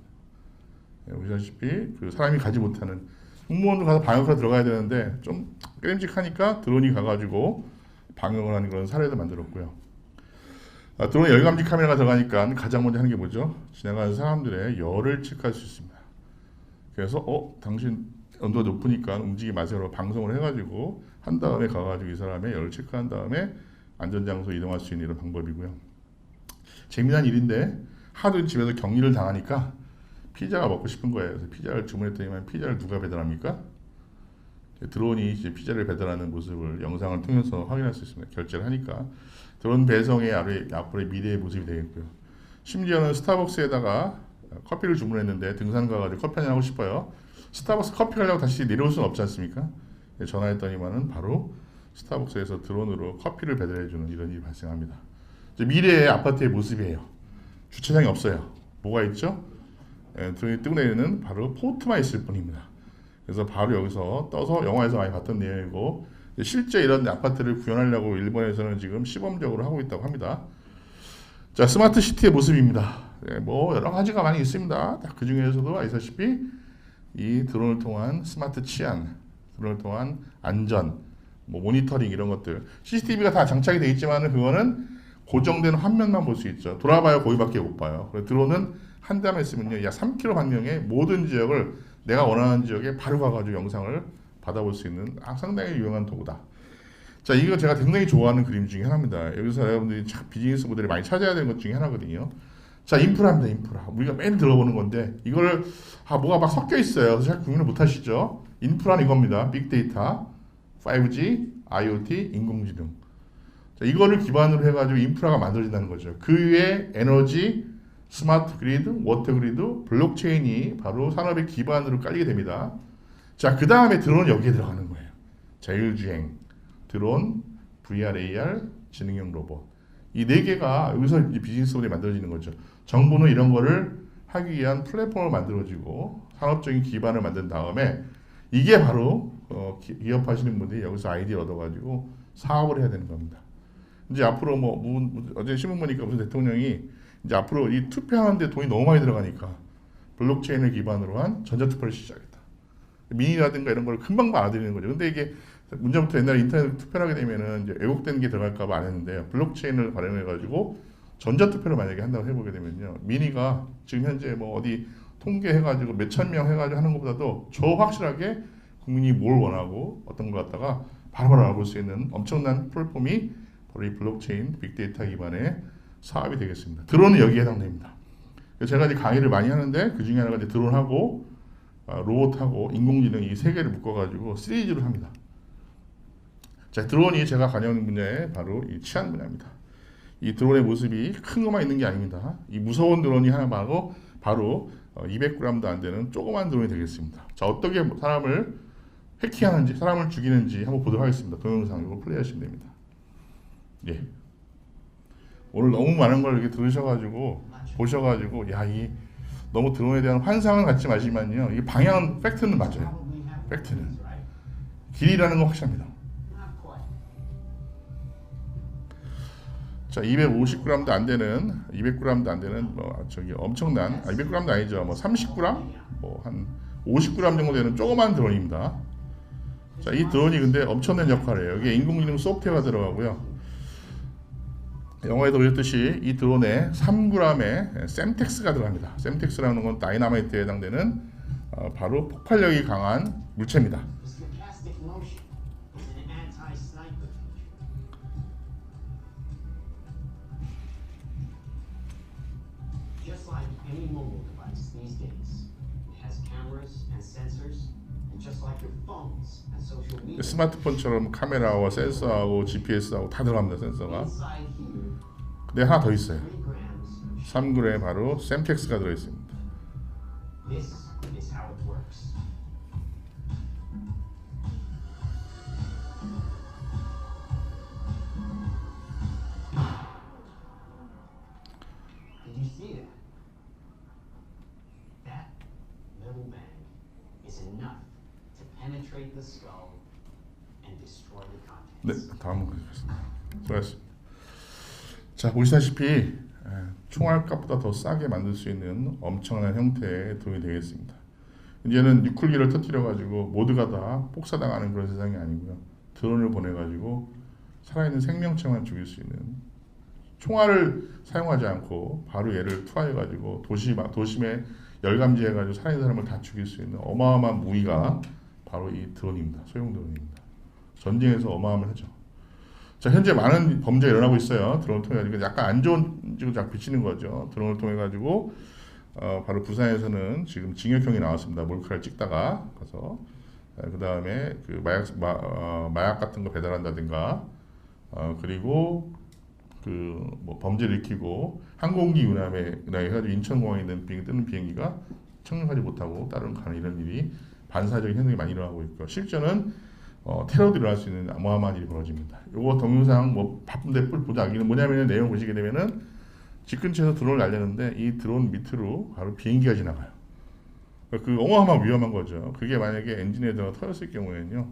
D: 보시다시피 그 사람이 가지 못하는 공무원도 가서 방역하러 들어가야 되는데 좀 끄림직하니까 드론이 가가지고 방역을 하는 그런 사례도 만들었고요. 드론 열감지 카메라가 들어가니까 가장 먼저 하는 게 뭐죠? 지나가는 사람들의 열을 체크할 수 있습니다. 그래서 당신 온도가 높으니까 움직이지 마세요. 방송을 해가지고 한 다음에 가가지고 이 사람의 열을 체크한 다음에 안전장소 이동할 수 있는 이런 방법이고요. 재미난 일인데 하도 집에서 격리를 당하니까 피자가 먹고 싶은 거예요. 그래서 피자를 주문했더니만 피자를 누가 배달합니까? 드론이 이제 피자를 배달하는 모습을 영상을 통해서 확인할 수 있습니다. 결제를 하니까 드론 배송의 앞으로의 미래의 모습이 되겠고요. 심지어는 스타벅스에다가 커피를 주문했는데 등산 가가지고 커피 한잔 하고 싶어요. 스타벅스 커피 가려고 다시 내려올 수는 없지 않습니까? 전화했더니만은 바로 스타벅스에서 드론으로 커피를 배달해주는 이런 일이 발생합니다. 이제 미래의 아파트의 모습이에요. 주차장이 없어요. 뭐가 있죠? 드론이 뜨고 내리는 바로 포트만 있을 뿐입니다. 그래서 바로 여기서 떠서 영화에서 많이 봤던 내용이고 실제 이런 아파트를 구현하려고 일본에서는 지금 시범적으로 하고 있다고 합니다. 자, 스마트 시티의 모습입니다. 뭐 여러 가지가 많이 있습니다. 그 중에서도 아시다시피 이 드론을 통한 스마트 치안, 드론을 통한 안전, 뭐 모니터링 이런 것들 CCTV가 다 장착이 되어 있지만 그거는 고정된 화면만 볼 수 있죠. 돌아봐야 거기밖에 못 봐요. 그래서 드론은 한 대만 있으면요, 약 3km 반경의 모든 지역을 내가 원하는 지역에 바로 가가지고 영상을 받아볼 수 있는 상당히 유용한 도구다. 자, 이거 제가 굉장히 좋아하는 그림 중에 하나입니다. 여기서 여러분들이 비즈니스 모델을 많이 찾아야 되는 것 중에 하나거든요. 자, 인프라입니다. 인프라. 우리가 매일 들어보는 건데 이거를 뭐가 막 섞여 있어요. 그래서 잘 구분을 못 하시죠. 인프라는 이겁니다. 빅데이터, 5G, IoT, 인공지능. 자, 이거를 기반으로 해가지고 인프라가 만들어진다는 거죠. 그 위에 에너지, 스마트 그리드, 워터 그리드, 블록체인이 바로 산업의 기반으로 깔리게 됩니다. 자, 그 다음에 드론은 여기에 들어가는 거예요. 자율주행, 드론, VR, AR, 지능형 로봇. 이 네 개가 여기서 비즈니스 모델이 만들어지는 거죠. 정부는 이런 거를 하기 위한 플랫폼을 만들어지고 산업적인 기반을 만든 다음에 이게 바로 기업하시는 분들이 여기서 아이디어 얻어가지고 사업을 해야 되는 겁니다. 이제 앞으로 어제 신문 보니까 무슨 대통령이 이제 앞으로 이 투표하는데 돈이 너무 많이 들어가니까 블록체인을 기반으로 한 전자투표를 시작했다. 민의라든가 이런 걸 금방 받아들이는 거죠. 근데 이게 문제부터 옛날에 인터넷 투표를 하게 되면은 이제 왜곡된 게 들어갈까 봐 안 했는데요. 블록체인을 활용해가지고 전자투표를 만약에 한다고 해보게 되면요. 민의가 지금 현재 뭐 어디 통계해가지고 몇천 명 해가지고 하는 것보다도 저 확실하게 국민이 뭘 원하고 어떤 걸 갖다가 바로바로 알아볼 수 있는 엄청난 플랫폼이 바로 이 블록체인 빅데이터 기반의 사업이 되겠습니다. 드론은 여기에 해당됩니다. 제가 이제 강의를 많이 하는데 그 중에 하나가 이제 드론하고 로봇하고 인공지능 이 세 개를 묶어가지고 시리즈로 합니다. 자, 드론이 제가 관여하는 분야에 바로 이 치안 분야입니다. 이 드론의 모습이 큰 것만 있는 게 아닙니다. 이 무서운 드론이 하나 바로 200g도 안 되는 조그만 드론이 되겠습니다. 자, 어떻게 사람을 해킹하는지, 사람을 죽이는지 한번 보도록 하겠습니다. 동영상으로 플레이하시면 됩니다. 예. 오늘 너무 많은 걸 이렇게 들으셔가지고 보셔가지고 이 너무 드론에 대한 환상은 갖지 마시면요, 이 방향은 팩트는 맞아요. 팩트는 길이라는 건 확실합니다. 자, 250g도 안 되는, 200g도 안 되는 엄청난 200g도 아니죠. 30g, 한 50g 정도 되는 조그만 드론입니다. 자, 이 드론이 근데 엄청난 역할을 해요. 여기에 인공지능 소프트웨어가 들어가고요. 영화에도 보셨듯이 이 드론에 3g의 샘텍스가 들어갑니다. 샘텍스라는 건 다이나마이트에 해당되는 바로 폭발력이 강한 물체입니다. 스마트폰처럼 카메라와 센서하고 GPS하고 다 들어갑니다. 센서가. 근데 하나 더 있어요. 3g에 바로 샘텍스가 들어있습니다. 네, 다음은 보겠습니다. 수고하셨습니다. 자, 보시다시피 총알값보다 더 싸게 만들 수 있는 엄청난 형태의 드론이 되겠습니다. 이제는 뉴클리어를 터뜨려 가지고 모두가 다 폭사당하는 그런 세상이 아니고요. 드론을 보내 가지고 살아있는 생명체만 죽일 수 있는, 총알을 사용하지 않고 바로 얘를 투하해 가지고 도심에 열감지해 가지고 살아있는 사람을 다 죽일 수 있는 어마어마한 무기가 바로 이 드론입니다. 소형 드론입니다. 전쟁에서 어마어마하죠. 자, 현재 많은 범죄가 일어나고 있어요. 드론을 통해 가지고 약간 안 좋은 쪽으로 자꾸 비치는 거죠. 드론을 통해 가지고 바로 부산에서는 지금 징역형이 나왔습니다. 몰카를 찍다가 가서 그 다음에 그 마약 같은 거 배달한다든가 그리고 그 뭐 범죄를 일으키고 항공기 운항에 해가지고 인천공항에 있는 뜨는 비행기가 착륙하지 못하고 다른 가는 이런 일이 반사적인 현상이 많이 일어나고 있고, 실제는 테러도 일어날 수 있는 어마어마한 일이 벌어집니다. 요거 동영상 뭐 바쁜데 보자. 여기는 뭐냐면 내용 보시게 되면은 집 근처에서 드론을 날렸는데 이 드론 밑으로 바로 비행기가 지나가요. 그 어마어마한 위험한 거죠. 그게 만약에 엔진에 들어 터졌을 경우에는요,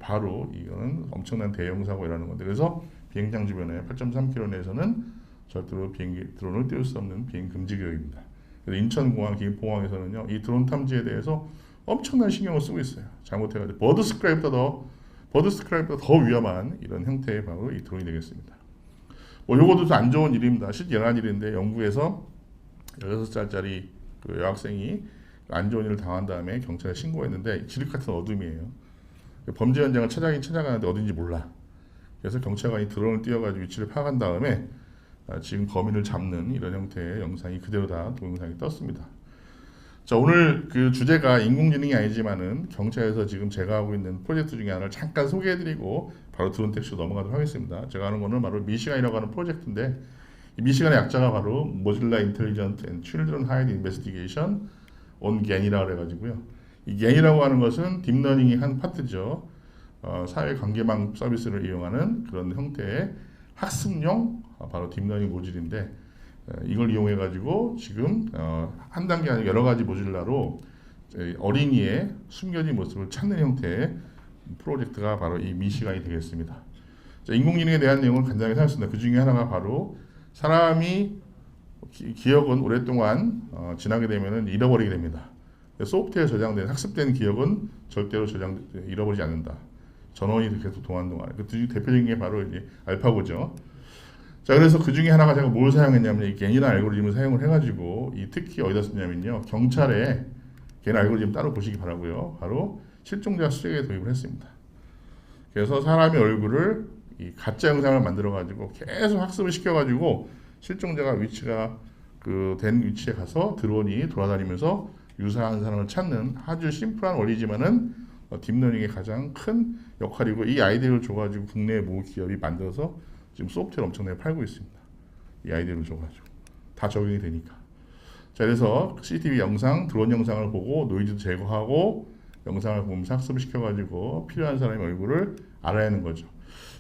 D: 바로 이거는 엄청난 대형 사고가 일어나는 건데, 그래서 비행장 주변에 8.3km 내에서는 절대로 드론을 띄울 수 없는 비행 금지 구역입니다. 그래서 인천공항, 김포공항에서는요, 이 드론 탐지에 대해서 엄청난 신경을 쓰고 있어요. 잘못해가지고 버드 스크라이보다 더 위험한 이런 형태의 바로 이 드론이 되겠습니다. 뭐 요것도 안 좋은 일입니다. 실제 일어난 일인데, 영국에서 16살짜리 그 여학생이 안 좋은 일을 당한 다음에 경찰에 신고했는데 지륵 같은 어둠이에요. 범죄 현장을 찾아가는데 어딘지 몰라. 그래서 경찰관이 드론을 띄워가지고 위치를 파악한 다음에 지금 범인을 잡는 이런 형태의 영상이 그대로 다 동영상이 떴습니다. 자, 오늘 그 주제가 인공지능이 아니지만은 경찰에서 지금 제가 하고 있는 프로젝트 중에 하나를 잠깐 소개해드리고 바로 드론 택시로 넘어가도록 하겠습니다. 제가 하는 거는 바로 미시간이라고 하는 프로젝트인데, 이 미시간의 약자가 바로 모질라 인텔리전트 앤 칠드런 하이드 인베스티게이션 온 겐이라고 해가지고요. 이 겐이라고 하는 것은 딥러닝의 한 파트죠. 사회관계망 서비스를 이용하는 그런 형태의 학습용 바로 딥러닝 모듈인데, 이걸 이용해 가지고 지금 한 단계 아니라 여러 가지 모듈라로 어린이의 숨겨진 모습을 찾는 형태의 프로젝트가 바로 이 미시간이 되겠습니다. 자, 인공지능에 대한 내용을 간단하게 살폈습니다. 그 중에 하나가 바로 사람이 기억은 오랫동안 지나게 되면 잃어버리게 됩니다. 소프트웨어에 저장된 학습된 기억은 절대로 잃어버리지 않는다. 전원이 계속 동안 그 대표적인 게 바로 이제 알파고죠. 자, 그래서 그 중에 하나가 제가 뭘 사용했냐면 이 겐이라는 알고리즘을 사용을 해가지고 특히 어디다 썼냐면요, 경찰에 겐 알고리즘 따로 보시기 바라고요. 바로 실종자 수색에 도입을 했습니다. 그래서 사람의 얼굴을 이 가짜 영상을 만들어가지고 계속 학습을 시켜가지고 실종자가 위치가 된 위치에 가서 드론이 돌아다니면서 유사한 사람을 찾는 아주 심플한 원리지만은 딥러닝의 가장 큰 역할이고, 이 아이디어를 줘가지고 국내 모 기업이 만들어서 지금 소프트웨어를 엄청나게 팔고 있습니다. 이 아이디어를 줘가지고 다 적용이 되니까. 자, 그래서 CCTV 영상, 드론 영상을 보고 노이즈도 제거하고 영상을 보면서 학습을 시켜가지고 필요한 사람의 얼굴을 알아내는 거죠.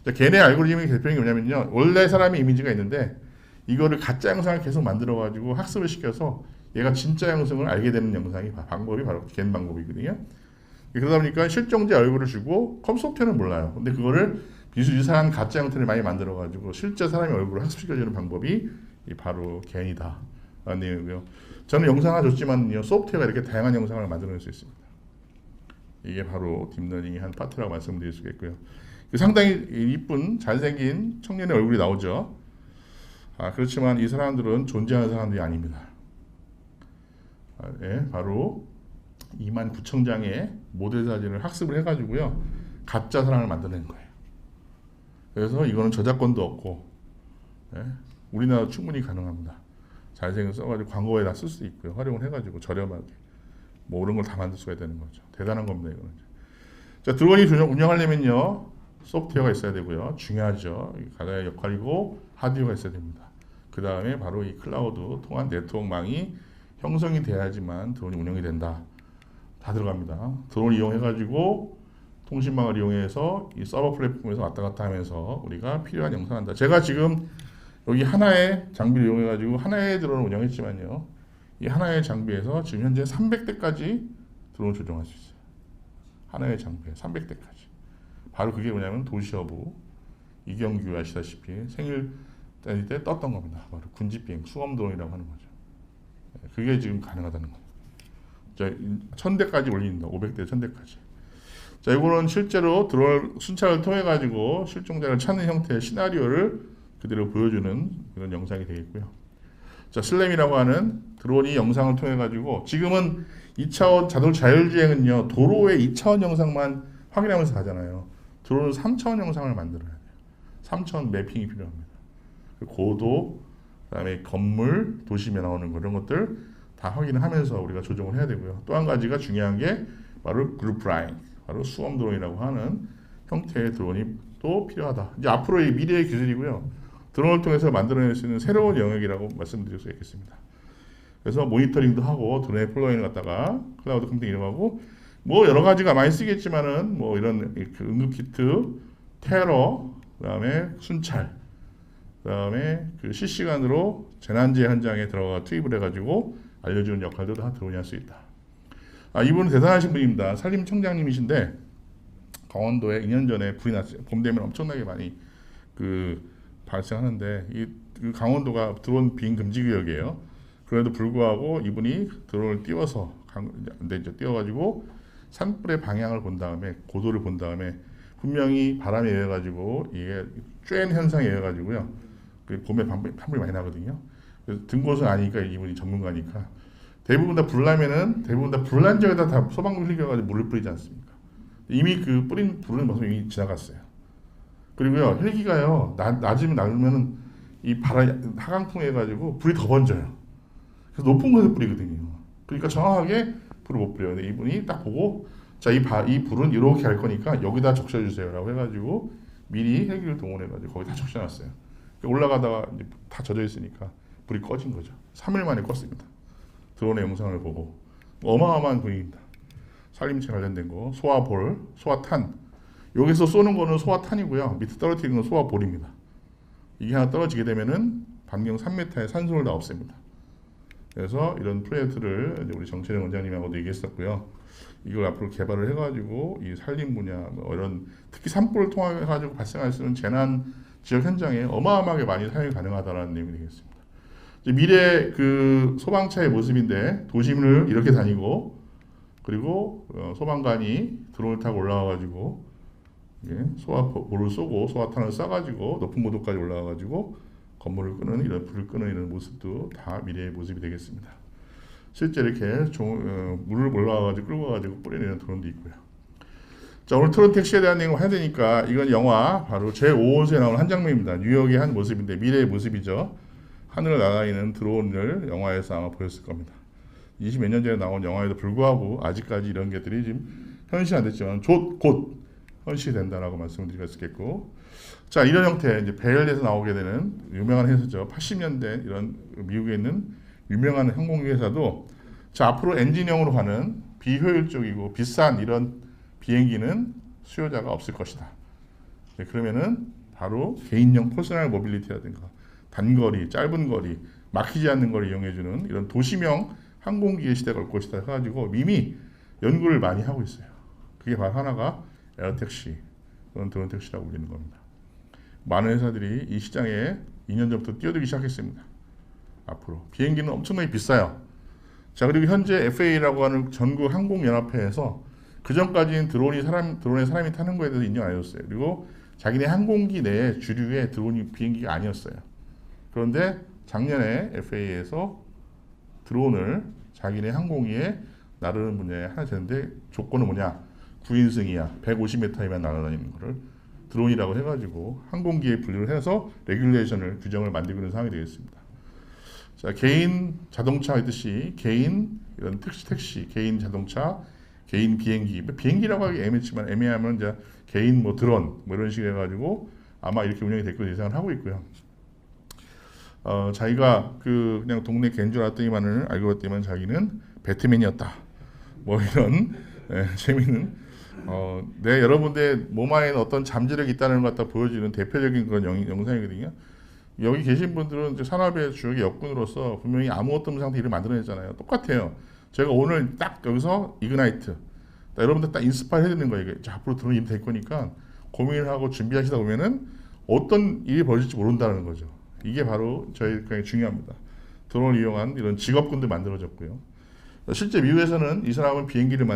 D: 자, 걔네 알고리즘의 대표적인 게 뭐냐면요, 원래 사람의 이미지가 있는데 이거를 가짜 영상을 계속 만들어가지고 학습을 시켜서 얘가 진짜 영상을 알게 되는 방법이 바로 겐 방법이거든요. 그러다 보니까 실종자 얼굴을 주고 컴소프트웨어는 몰라요. 근데 그거를 비슷한 가짜 형태를 많이 만들어가지고 실제 사람의 얼굴을 학습시켜주는 방법이 바로 겐이다 라는 내용이고요. 저는 영상 하나 줬지만요, 소프트웨어가 이렇게 다양한 영상을 만들어낼 수 있습니다. 이게 바로 딥러닝의 한 파트라고 말씀드릴 수 있겠고요. 상당히 이쁜 잘생긴 청년의 얼굴이 나오죠. 그렇지만 이 사람들은 존재하는 사람들이 아닙니다. 바로 29,000장의 모델 사진을 학습을 해가지고요, 가짜 사람을 만드는 거예요. 그래서 이거는 저작권도 없고, 우리나라 충분히 가능합니다. 잘생겨서 써가지고 광고에다 쓸 수 있고요, 활용을 해가지고 저렴하게 뭐 이런 걸 다 만들 수가 있다는 거죠. 대단한 겁니다, 이거는. 자, 드론이 운영하려면요, 소프트웨어가 있어야 되고요, 중요하죠. 가장의 역할이고 하드웨어가 있어야 됩니다. 그 다음에 바로 이 클라우드 통한 네트워크망이 형성이 돼야지만 드론이 운영이 된다. 다 들어갑니다. 드론을 이용해가지고 통신망을 이용해서 이 서버 플랫폼에서 왔다 갔다 하면서 우리가 필요한 영상을 한다. 제가 지금 여기 하나의 장비를 이용해가지고 하나의 드론을 운영했지만요, 이 하나의 장비에서 지금 현재 300대까지 드론을 조종할 수 있어요. 하나의 장비에 300대까지. 바로 그게 뭐냐면 도시어부 이경규 아시다시피 생일 이때 떴던 겁니다. 바로 군집비행 수험 드론이라고 하는 거죠. 그게 지금 가능하다는 거예요. 자, 1000대까지 올립니다. 500대 1000대까지. 자, 이거는 실제로 드론 순찰을 통해 가지고 실종자를 찾는 형태의 시나리오를 그대로 보여주는 그런 영상이 되겠고요. 자, 슬램이라고 하는 드론이 영상을 통해 가지고 지금은 2차원 자율주행은요 도로의 2차원 영상만 확인하면서 가잖아요. 드론은 3차원 영상을 만들어야 돼요. 3차원 매핑이 필요합니다. 고도, 그다음에 건물, 도심에 나오는 그런 것들 다 확인을 하면서 우리가 조정을 해야 되고요. 또 한 가지가 중요한 게 바로 그룹 플라잉, 바로 수험 드론이라고 하는 형태의 드론이 또 필요하다. 이제 앞으로의 미래의 기술이고요. 드론을 통해서 만들어낼 수 있는 새로운 영역이라고 말씀드릴 수 있겠습니다. 그래서 모니터링도 하고 드론의 플로잉을 갖다가 클라우드 컴퓨팅 하고 뭐 여러 가지가 많이 쓰겠지만은 뭐 이런 응급 키트, 테러, 그다음에 순찰, 그다음에 그 실시간으로 재난지휘 현장에 들어가 투입을 해가지고 알려주는 역할도 다 드론이 할 수 있다. 이분은 대단하신 분입니다. 산림청장님이신데 강원도에 2년 전에 불이 났어요. 봄 되면 엄청나게 많이 발생하는데 이 강원도가 드론 비행 금지 구역이에요. 그래도 불구하고 이분이 드론을 띄워서 띄워가지고 산불의 방향을 본 다음에 고도를 본 다음에 분명히 바람에 의해 가지고 이게 쬐는 현상에 의해 가지고요. 봄에 산불이 많이 나거든요. 그래서 든 곳은 아니니까 이분이 전문가니까 대부분 다 불나면은 대부분 다 불난 지역에다 다 소방물 흘려가지고 물을 뿌리지 않습니까? 이미 그 뿌린 불은 벌써 이미 지나갔어요. 그리고요 헬기가요 낮으면 나면은 이 바람 하강풍 해가지고 불이 더 번져요. 그래서 높은 곳에서 뿌리거든요. 그러니까 정확하게 불을 못 뿌려요. 근데 이분이 딱 보고 자 이 불은 이렇게 할 거니까 여기다 적셔주세요라고 해가지고 미리 헬기를 동원해가지고 거기 다 적셔놨어요. 올라가다가 이제 다 젖어 있으니까 불이 꺼진 거죠. 3일 만에 껐습니다. 드론의 영상을 보고 어마어마한 분위기입니다. 산림체 관련된 거 소화볼, 소화탄 여기서 쏘는 거는 소화탄이고요. 밑에 떨어뜨리는 건 소화볼입니다. 이게 하나 떨어지게 되면은 반경 3m의 산소를 다 없앱니다. 그래서 이런 프로젝트를 우리 정철영 원장님하고도 얘기했었고요. 이걸 앞으로 개발을 해가지고 이 산림 분야 뭐 이런 특히 산불을 통해 가지고 발생할 수 있는 재난 지역 현장에 어마어마하게 많이 사용이 가능하다라는 내용이 되겠습니다. 이제 미래 그 소방차의 모습인데 도심을 이렇게 다니고 그리고 소방관이 드론을 타고 올라와가지고 소화볼을 쏘고 소화탄을 쏴가지고 높은 고도까지 올라와가지고 건물을 끄는 이런 불을 끄는 이런 모습도 다 미래의 모습이 되겠습니다. 실제 이렇게 물을 올라와가지고 끌고 와가지고 뿌리는 드론도 있고요. 자 오늘 트론 택시에 대한 내용을 해야 되니까 이건 영화 바로 제5호수에 나오는 한 장면입니다. 뉴욕의 한 모습인데 미래의 모습이죠. 하늘을 날아다니는 드론을 영화에서 아마 보였을 겁니다. 20몇 년 전에 나온 영화에도 불구하고 아직까지 이런 것들이 지금 현실이 안 됐지만 곧 현실이 된다라고 말씀을 드릴 수 있겠고 자 이런 형태 이제 베일에서 나오게 되는 유명한 회사죠. 80년대 이런 미국에 있는 유명한 항공 회사도 자 앞으로 엔진형으로 가는 비효율적이고 비싼 이런 비행기는 수요자가 없을 것이다. 네, 그러면은 바로 개인용 퍼스널 모빌리티라든가 단거리, 짧은 거리, 막히지 않는 거리 이용해주는 이런 도시명 항공기의 시대가 올 것이다 해가지고 이미 연구를 많이 하고 있어요. 그게 바로 하나가 에어택시, 또는 드론 택시라고 불리는 겁니다. 많은 회사들이 이 시장에 2년 전부터 뛰어들기 시작했습니다. 앞으로 비행기는 엄청나게 비싸요. 자 그리고 현재 FAA라고 하는 전국 항공연합회에서 그 전까지는 드론에 사람이 타는 거에 대해서 인정 안 해줬어요. 그리고 자기네 항공기 내에 주류의 드론이 비행기가 아니었어요. 그런데 작년에 FAA에서 드론을 자기네 항공기에 나르는 분야에 하나 되는데 조건은 뭐냐? 9인승 이하 150m에만 날아다니는 거를 드론이라고 해가지고 항공기에 분류를 해서 레귤레이션을 규정을 만들고 있는 상황이 되겠습니다. 자 개인 자동차 있듯이 개인 이런 택시 개인 자동차 개인 비행기라고 하기 애매하면 이제 개인 뭐 드론 뭐 이런 식으로 해가지고 아마 이렇게 운영이 될 것으로 예상을 하고 있고요. 자기가 그냥 동네 개인 줄 알았더니만은 알고 봤더니만 자기는 배트맨이었다. 뭐 이런 재미있는 내 여러분들의 몸 안에는 어떤 잠재력이 있다는 것 갖다 보여주는 대표적인 그런 영상이거든요. 여기 계신 분들은 이제 산업의 주역의 역군으로서 분명히 아무것도 없는 상태 일을 만들어냈잖아요. 똑같아요. 제가 오늘 딱 여기서 이그나이트 여러분들 딱 인스파이어 해야 되는 거예요. 자, 앞으로 드론 일이 될 거니까 고민을 하고 준비하시다 보면은 어떤 일이 벌어질지 모른다는 거죠. 이게 바로 저희 굉장히 중요합니다. 드론을 이용한 이런 직업군도 만들어졌고요. 실제 미국에서는 이 사람은 비행기를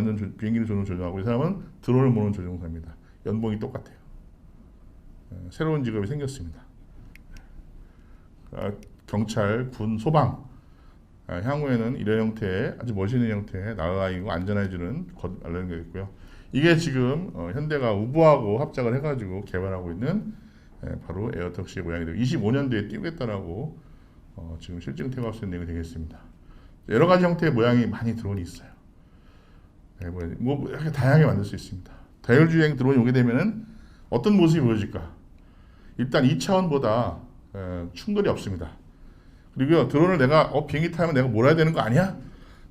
D: 조는 조종하고 이 사람은 드론을 모는 조종사입니다. 연봉이 똑같아요. 새로운 직업이 생겼습니다. 경찰, 군, 소방 향후에는 이런 형태의 아주 멋있는 형태의 나라이고 안전해지는 것 알려는 게 있고요. 이게 지금 현대가 우부하고 합작을 해가지고 개발하고 있는 바로 에어택시의 모양이 되고 25년도에 띄우겠다라고 지금 실증 태고할 내용이 되겠습니다. 여러 가지 형태의 모양이 많이 드론이 있어요. 뭐 이렇게 다양하게 만들 수 있습니다. 자율주행 드론이 오게 되면은 어떤 모습이 보여질까? 일단 2차원보다 충돌이 없습니다. 그리고 드론을 내가 비행기 타면 내가 몰아야 되는 거 아니야?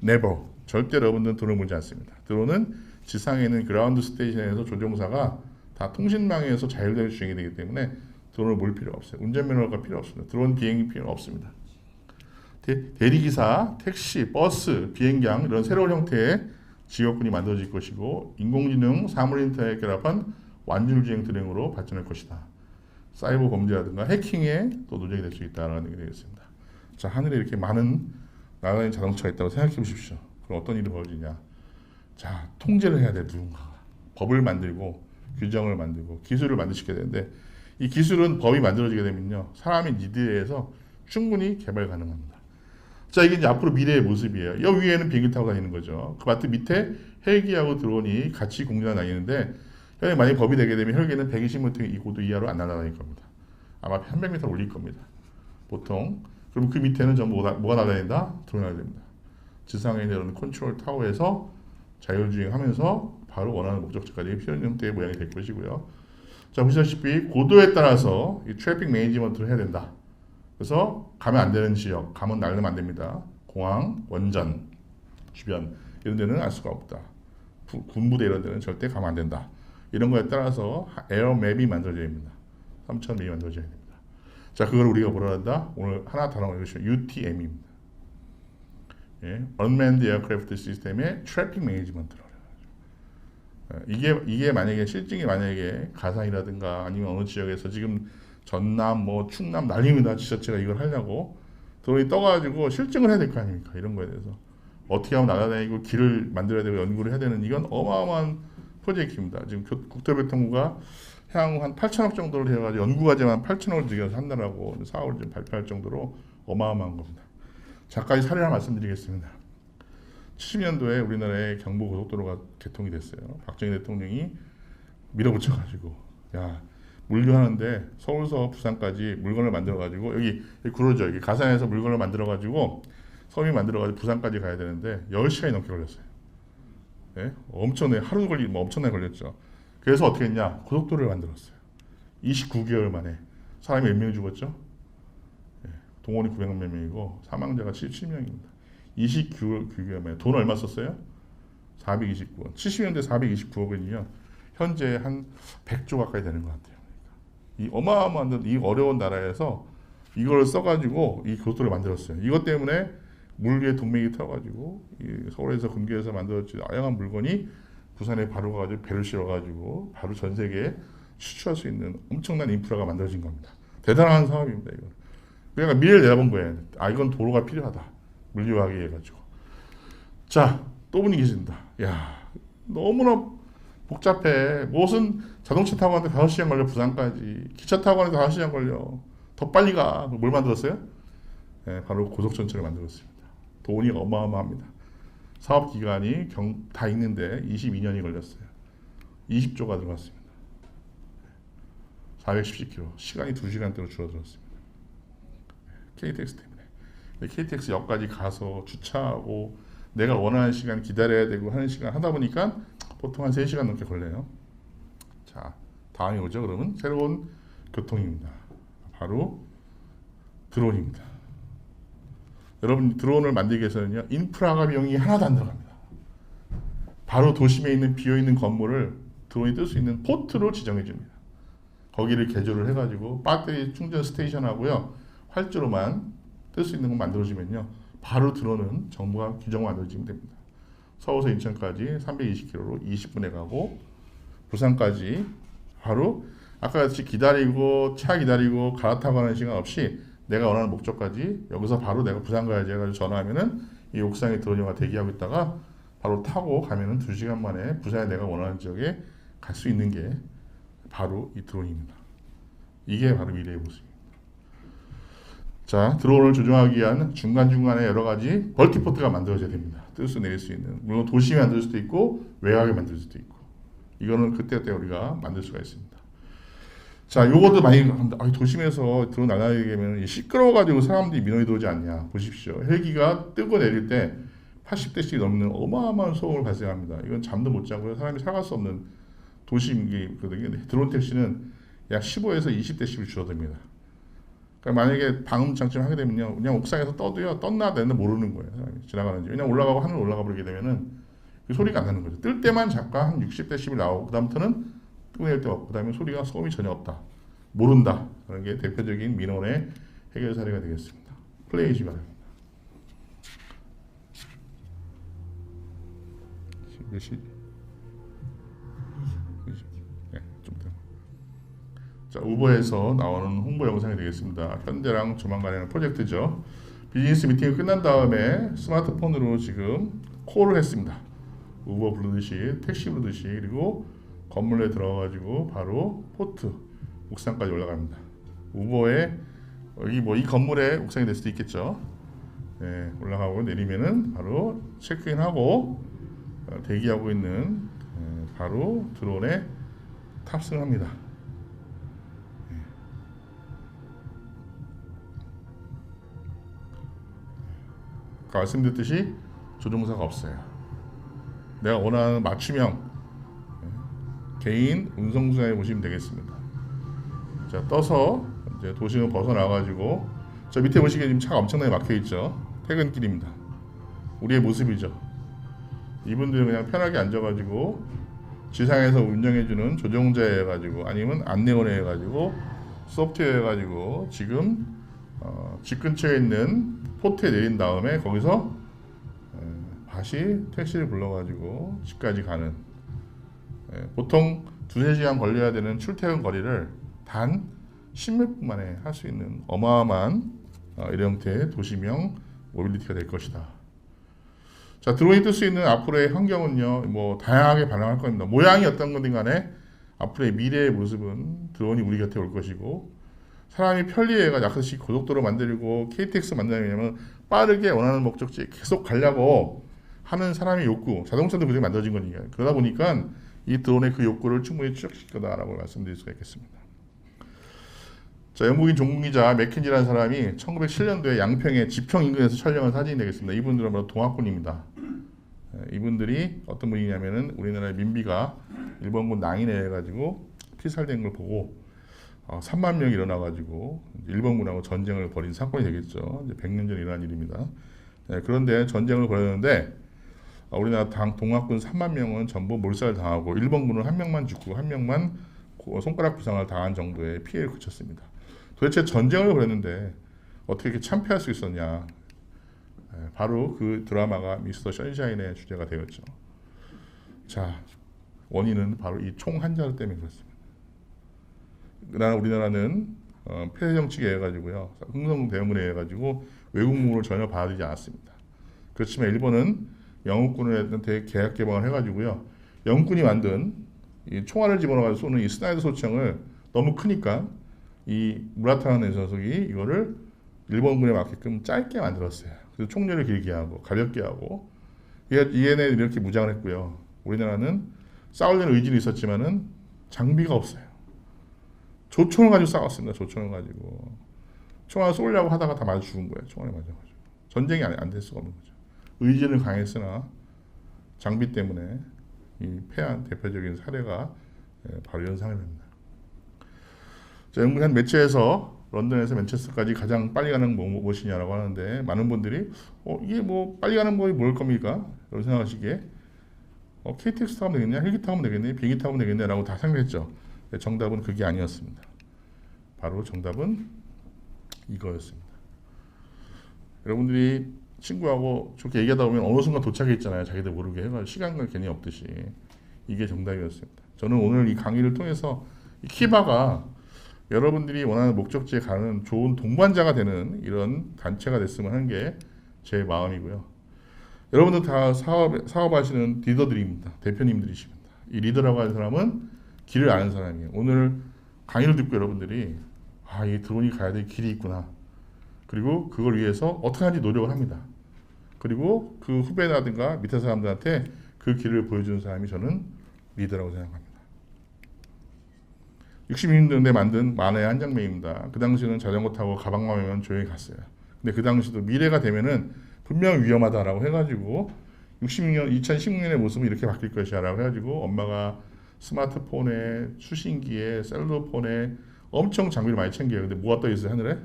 D: Never. 절대로 여러분들은 드론을 몰지 않습니다. 드론은 지상에 있는 그라운드 스테이션에서 조종사가 다 통신망에서 자율적으로 주행이 되기 때문에 드론을 몰 필요가 없어요. 운전면허가 필요 없습니다. 드론 비행기 필요 없습니다. 대리기사, 택시, 버스, 비행장 이런 새로운 형태의 직업군이 만들어질 것이고 인공지능, 사물인터넷 결합한 완주주행 드론으로 발전할 것이다. 사이버 범죄라든가 해킹에 또 노정이 될 수 있다는 얘기 되겠습니다. 자, 하늘에 이렇게 많은 나가는 자동차가 있다고 생각해 보십시오. 그럼 어떤 일이 벌어지냐? 자, 통제를 해야 돼 누군가가. 법을 만들고 규정을 만들고 기술을 만들시켜야 되는데 이 기술은 법이 만들어지게 되면요 사람의 니드에 의해서 충분히 개발 가능합니다. 자, 이게 이제 앞으로 미래의 모습이에요. 여기 위에는 비행기 타고 다니는 거죠. 그 밑에 헬기하고 드론이 같이 공존하고 다니는데 만약에 법이 되게 되면 헬기는 120m 고도 이하로 안 날아다닐 겁니다. 아마 300m 올릴 겁니다. 보통. 그럼 그 밑에는 전부 뭐가 날아다닌다? 드론이 날아다닙니다. 지상에 있는 컨트롤 타워에서 자율주행하면서 바로 원하는 목적지까지 필요한 형태의 모양이 될 것이고요. 자, 보시다시피 고도에 따라서 이 트래픽 매니지먼트를 해야 된다. 그래서 가면 안 되는 지역, 가면 날리면 안 됩니다. 공항, 원전, 주변 이런 데는 알 수가 없다. 군부대 이런 데는 절대 가면 안 된다. 이런 거에 따라서 에어맵이 만들어져야 됩니다. 3,000맵이 만들어져야 됩니다. 자, 그걸 우리가 뭐라 한다? 오늘 하나 단어가 이것이 UTM입니다. 예, Unmanned Aircraft System의 트래픽 매니지먼트라고 해요. 이게 만약에 실증이 만약에 가상이라든가 아니면 어느 지역에서 지금 전남 뭐 충남 난립니다. 지자체가 이걸 하려고 드론이 떠가지고 실증을 해야 될 거 아닙니까? 이런 거에 대해서 어떻게 하면 날아다니고 길을 만들어야 되고 연구를 해야 되는 이건 어마어마한 프로젝트입니다. 지금 국토교통부가 향후 한 8천억 정도를 해가지고 연구과제만 8천억을 들여서 한다라고 사업을 좀 발표할 정도로 어마어마한 겁니다. 잠깐 사례를 하나 말씀드리겠습니다. 70년도에 우리나라의 경부고속도로가 개통이 됐어요. 박정희 대통령이 밀어붙여가지고 야 물류하는데 서울서 부산까지 물건을 만들어가지고 여기 구로죠. 여기 가산에서 물건을 만들어가지고 섬이 만들어가지고 부산까지 가야 되는데 10시간이 넘게 걸렸어요. 네? 엄청나게 하루 엄청나게 걸렸죠. 그래서 어떻게 했냐? 고속도로를 만들었어요. 29개월 만에 사람이 몇 명이 죽었죠? 네. 동원이 900몇 명이고 사망자가 77명입니다. 29개월 만에 돈 얼마 썼어요? 429원. 70년대 429억이면 현재 한 100조 가까이 되는 것 같아요. 이 어마어마한 이 어려운 나라에서 이걸 써가지고 이 고속도로를 만들었어요. 이것 때문에 물 위에 동맥이 터가지고 서울에서 근교에서 만들어진 다양한 물건이 부산에 바로 가지고 배를 실어가지고 바로 전 세계에 수출할 수 있는 엄청난 인프라가 만들어진 겁니다. 대단한 사업입니다. 이거. 그러니까 미래를 내다본 거예요. 아 이건 도로가 필요하다. 물류하기 해가지고. 자, 또 분이 계신다. 야, 너무나 복잡해. 무슨 자동차 타고 가는데 5시간 걸려 부산까지. 기차 타고 가는데 5시간 걸려. 더 빨리 가. 뭘 만들었어요? 네, 바로 고속전철을 만들었습니다. 돈이 어마어마합니다. 사업 기간이 다 있는데 22년이 걸렸어요. 20조가 들어갔습니다. 410km. 시간이 2시간대로 줄어들었습니다. KTX 때문에. KTX 역까지 가서 주차하고 내가 원하는 시간 기다려야 되고 하는 시간 하다 보니까 보통 한 3시간 넘게 걸려요. 자, 다음이 오죠. 그러면 새로운 교통입니다. 바로 드론입니다. 여러분 드론을 만들기 위해서는요. 인프라가 비용이 하나도 안 들어갑니다. 바로 도심에 있는 비어있는 건물을 드론이 뜰 수 있는 포트로 지정해 줍니다. 거기를 개조를 해가지고 배터리 충전 스테이션 하고요. 활주로만 뜰 수 있는 거 만들어주면요. 바로 드론은 정부가 규정 만들어주면 됩니다. 서울에서 인천까지 320km로 20분에 가고 부산까지 바로 아까 같이 기다리고 차 기다리고 갈아타고 하는 시간 없이 내가 원하는 목적까지 여기서 바로 내가 부산 가야지 해가지고 전화하면은 이 옥상에 드론이가 대기하고 있다가 바로 타고 가면은 2시간 만에 부산에 내가 원하는 지역에 갈 수 있는 게 바로 이 드론입니다. 이게 바로 미래의 모습입니다. 자, 드론을 조종하기 위한 중간중간에 여러 가지 멀티포트가 만들어져야 됩니다. 뜰 수 내릴 수 있는. 물론 도심에 만들 수도 있고 외곽에 만들 수도 있고. 이거는 그때그때 우리가 만들 수가 있습니다. 자, 요것도 많이 합니다. 도심에서 드론 날아다니면 시끄러워가지고 사람들이 민원이 들어오지 않냐. 보십시오. 헬기가 뜨고 내릴 때 80대씩 넘는 어마어마한 소음을 발생합니다. 이건 잠도 못 자고요. 사람이 살아갈 수 없는 도심이거든요. 드론 택시는 약 15에서 20대씩 줄어듭니다. 그러니까 만약에 방음 장치를 하게 되면요, 그냥 옥상에서 떠도요, 떴나 냈나 모르는 거예요. 사람이 지나가는지. 그냥 올라가고 하늘 올라가 버리게 되면은 그 소리가 안 나는 거죠. 뜰 때만 잠깐 한 60대씩 나오고 그다음부터는 뜨고 내릴 때 없고 그다음에 소리가 소음이 전혀 없다. 모른다. 그런 게 대표적인 민원의 해결 사례가 되겠습니다. 플레이 해주시기 바랍니다. 몇 시? 네, 좀 더. 자, 우버에서 나오는 홍보 영상이 되겠습니다. 현대랑 조만간에 하는 프로젝트죠. 비즈니스 미팅이 끝난 다음에 스마트폰으로 지금 콜을 했습니다. 우버 부르듯이, 택시 부르듯이, 그리고 건물에 들어가가지고 바로 포트 옥상까지 올라갑니다. 우버에 여기 뭐 이 건물에 옥상이 될 수도 있겠죠. 네, 올라가고 내리면은 바로 체크인하고 대기하고 있는 바로 드론에 탑승합니다. 아까 말씀드렸듯이 조종사가 없어요. 내가 원하는 맞춤형 개인 운송수단에 보시면 되겠습니다. 자, 떠서 이제 도심을 벗어나가지고 저 밑에 보시기에 지금 차가 엄청나게 막혀 있죠. 퇴근길입니다. 우리의 모습이죠. 이분들은 그냥 편하게 앉아가지고 지상에서 운영해주는 조종자에 해가지고 아니면 안내원에 해가지고 소프트웨어 해가지고 지금 집 근처에 있는 포트에 내린 다음에 거기서 다시 택시를 불러가지고 집까지 가는 보통 2-3시간 걸려야 되는 출퇴근 거리를 단 10몇 분 만에 할 수 있는 어마어마한 이런 형태의 도시명 모빌리티가 될 것이다. 자, 드론이 뜰 수 있는 앞으로의 환경은요, 뭐 다양하게 반응할 겁니다. 모양이 어떤 거든 간에 앞으로의 미래의 모습은 드론이 우리 곁에 올 것이고, 사람이 편리해가 약간씩 고속도로 만들고 KTX 만들려면 빠르게 원하는 목적지에 계속 가려고 하는 사람의 욕구, 자동차도 그렇게 만들어진 거니까. 그러다 보니까 이 드론의 그 욕구를 충분히 추적시킬 거다라고 말씀드릴 수가 있겠습니다. 자, 영국인 종기자 맥킨지라는 사람이 1907년도에 양평의 지평 인근에서 촬영한 사진이 되겠습니다. 이분들은 바로 동학군입니다. 이분들이 어떤 분이냐면은 우리나라의 민비가 일본군 낭인에 해가지고 피살된 걸 보고 3만 명이 일어나가지고 일본군하고 전쟁을 벌인 사건이 되겠죠. 이제 100년 전 일어난 일입니다. 그런데 전쟁을 벌였는데 우리나라 동학군 3만 명은 전부 몰살을 당하고 일본군은 한 명만 죽고 한 명만 손가락 부상을 당한 정도의 피해를 그쳤습니다. 도대체 전쟁을 벌였는데 어떻게 이렇게 참패할 수 있었냐? 바로 그 드라마가 미스터 션샤인의 주제가 되었죠. 자, 원인은 바로 이 총 한 자루 때문에 그렇습니다. 그러나 우리나라는 폐쇄 정치에 해가지고요, 흥성 대원군에 해가지고 외국무를 전혀 받아들이지 않았습니다. 그렇지만 일본은 영국군한테 계약 개방을 해가지고요, 영국군이 만든 이 총알을 집어넣어서 쏘는 이 스나이더 소총을 너무 크니까 이 무라타라는 녀석이 이거를 일본군에 맞게끔 짧게 만들었어요. 그래서 총열을 길게 하고 가볍게 하고 얘네 이렇게 무장을 했고요. 우리나라는 싸우려는 의지는 있었지만은 장비가 없어요. 조총을 가지고 싸웠습니다. 조총을 가지고 총알 쏘려고 하다가 다 맞아 죽은 거예요. 총알에 맞아가지고 전쟁이 안 될 수가 없는 거죠. 의지는 강했으나 장비 때문에 이 패한 대표적인 사례가 바로 이런 상황입니다. 자, 영국 한 매체에서 런던에서 맨체스터까지 가장 빨리 가는 무엇이냐라고 하는데 많은 분들이 이게 뭐 빨리 가는 거이 뭘 겁니까? 이런 생각하시기에 KTX 타면 되겠냐, 헬기 타면 되겠네, 비행기 타면 되겠네라고 다 생각했죠. 정답은 그게 아니었습니다. 바로 정답은 이거였습니다. 여러분들이 친구하고 좋게 얘기하다 보면 어느 순간 도착했잖아요. 자기들 모르게 해가지고 시간과 괜히 없듯이. 이게 정답이었습니다. 저는 오늘 이 강의를 통해서 이 키바가 여러분들이 원하는 목적지에 가는 좋은 동반자가 되는 이런 단체가 됐으면 하는 게 제 마음이고요. 여러분들 다 사업하시는 리더들입니다. 대표님들이십니다. 이 리더라고 하는 사람은 길을 아는 사람이에요. 오늘 강의를 듣고 여러분들이 이 드론이 가야 될 길이 있구나. 그리고 그걸 위해서 어떻게 하는지 노력을 합니다. 그리고 그 후배라든가 밑에 사람들한테 그 길을 보여주는 사람이 저는 리더라고 생각합니다. 60년대 만든 만화의 한 장면입니다. 그 당시에는 자전거 타고 가방만 메면 조용히 갔어요. 근데 그 당시도 미래가 되면은 분명 위험하다라고 해가지고 2016년의 모습은 이렇게 바뀔 것이야라고 해가지고 엄마가 스마트폰에, 수신기에, 셀러폰에 엄청 장비를 많이 챙겨요. 근데 뭐가 떠 있어요 하늘에?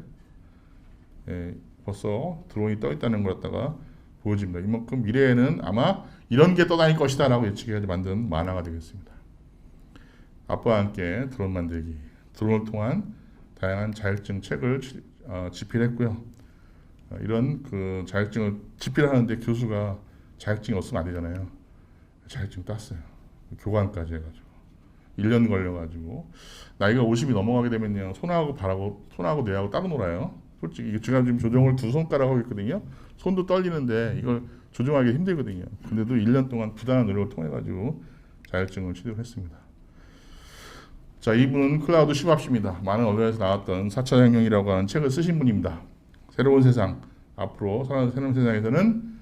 D: 벌써 드론이 떠 있다는 걸 갖다가 보여집니다. 이만큼 미래에는 아마 이런 게 떠다닐 것이다라고 예측해서 만든 만화가 되겠습니다. 아빠와 함께 드론 만들기, 드론을 통한 다양한 자격증 책을 집필했고요. 이런 그 자격증을 집필하는데 교수가 자격증이 없으면 안 되잖아요. 자격증 땄어요. 교관까지 해가지고 1년 걸려가지고 나이가 50이 넘어가게 되면요 손하고 발하고 손하고 뇌하고 따로 놀아요. 솔직히 제가 지금 조정을 2손가락 하고 있거든요. 손도 떨리는데 이걸 조정하기 힘들거든요. 근데도 1년 동안 부단한 노력을 통해 가지고 자격증을 취득을 했습니다. 자, 이분은 클라우드 슈밥씨입니다. 많은 언론에서 나왔던 4차 혁명이라고 하는 책을 쓰신 분입니다. 새로운 세상, 앞으로 살아가는 새로운 세상에서는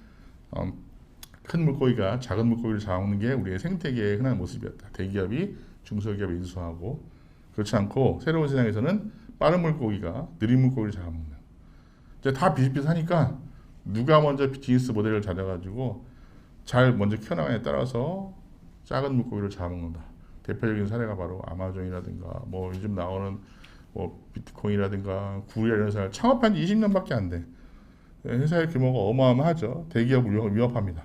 D: 큰 물고기가 작은 물고기를 잡아먹는 게 우리의 생태계의 흔한 모습이었다. 대기업이 중소기업에 인수하고 그렇지 않고 새로운 세상에서는 빠른 물고기가 느린 물고기를 잡아먹는. 이제 다 비슷비슷하니까 누가 먼저 비즈니스 모델을 찾아가지고 잘 먼저 키워나가냐에 따라서 작은 물고기를 잡아먹는다. 대표적인 사례가 바로 아마존이라든가 뭐 요즘 나오는 뭐 비트코인이라든가 구글이나 이런 회사를 창업한 지 20년밖에 안 돼. 회사의 규모가 어마어마하죠. 대기업을 위협합니다.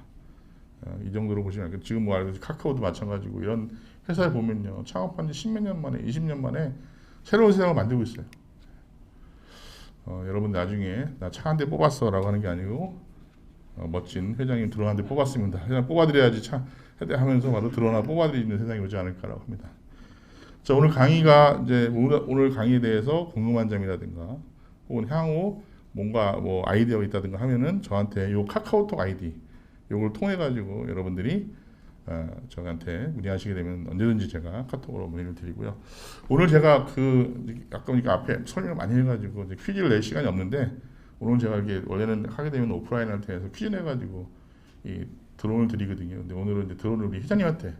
D: 이 정도로 보시면 지금 뭐 알고 카카오도 마찬가지고 이런 회사를 보면요 창업한 지 10몇 년 만에 20년 만에 새로운 세상을 만들고 있어요. 여러분 나중에 나 차 한 대 뽑았어라고 하는 게 아니고 멋진 회장님 드론 한 대 뽑았습니다. 회장 뽑아드려야지 차 하면서 바로 드론 하나 뽑아드리는 세상이 오지 않을까라고 합니다. 자, 오늘 강의가 이제 오늘 강의에 대해서 궁금한 점이라든가 혹은 향후 뭔가 뭐 아이디어가 있다든가 하면은 저한테 요 카카오톡 아이디 요걸 통해 가지고 여러분들이 저한테 문의하시게 되면 언제든지 제가 카톡으로 문의를 드리고요. 오늘 제가 아까 보니까 앞에 설명을 많이 해가지고 이제 퀴즈를 낼 시간이 없는데 오늘 제가 이렇게 원래는 하게 되면 오프라인을 통해서 퀴즈 내가지고 이 드론을 드리거든요. 근데 오늘은 이제 드론을 우리 회장님한테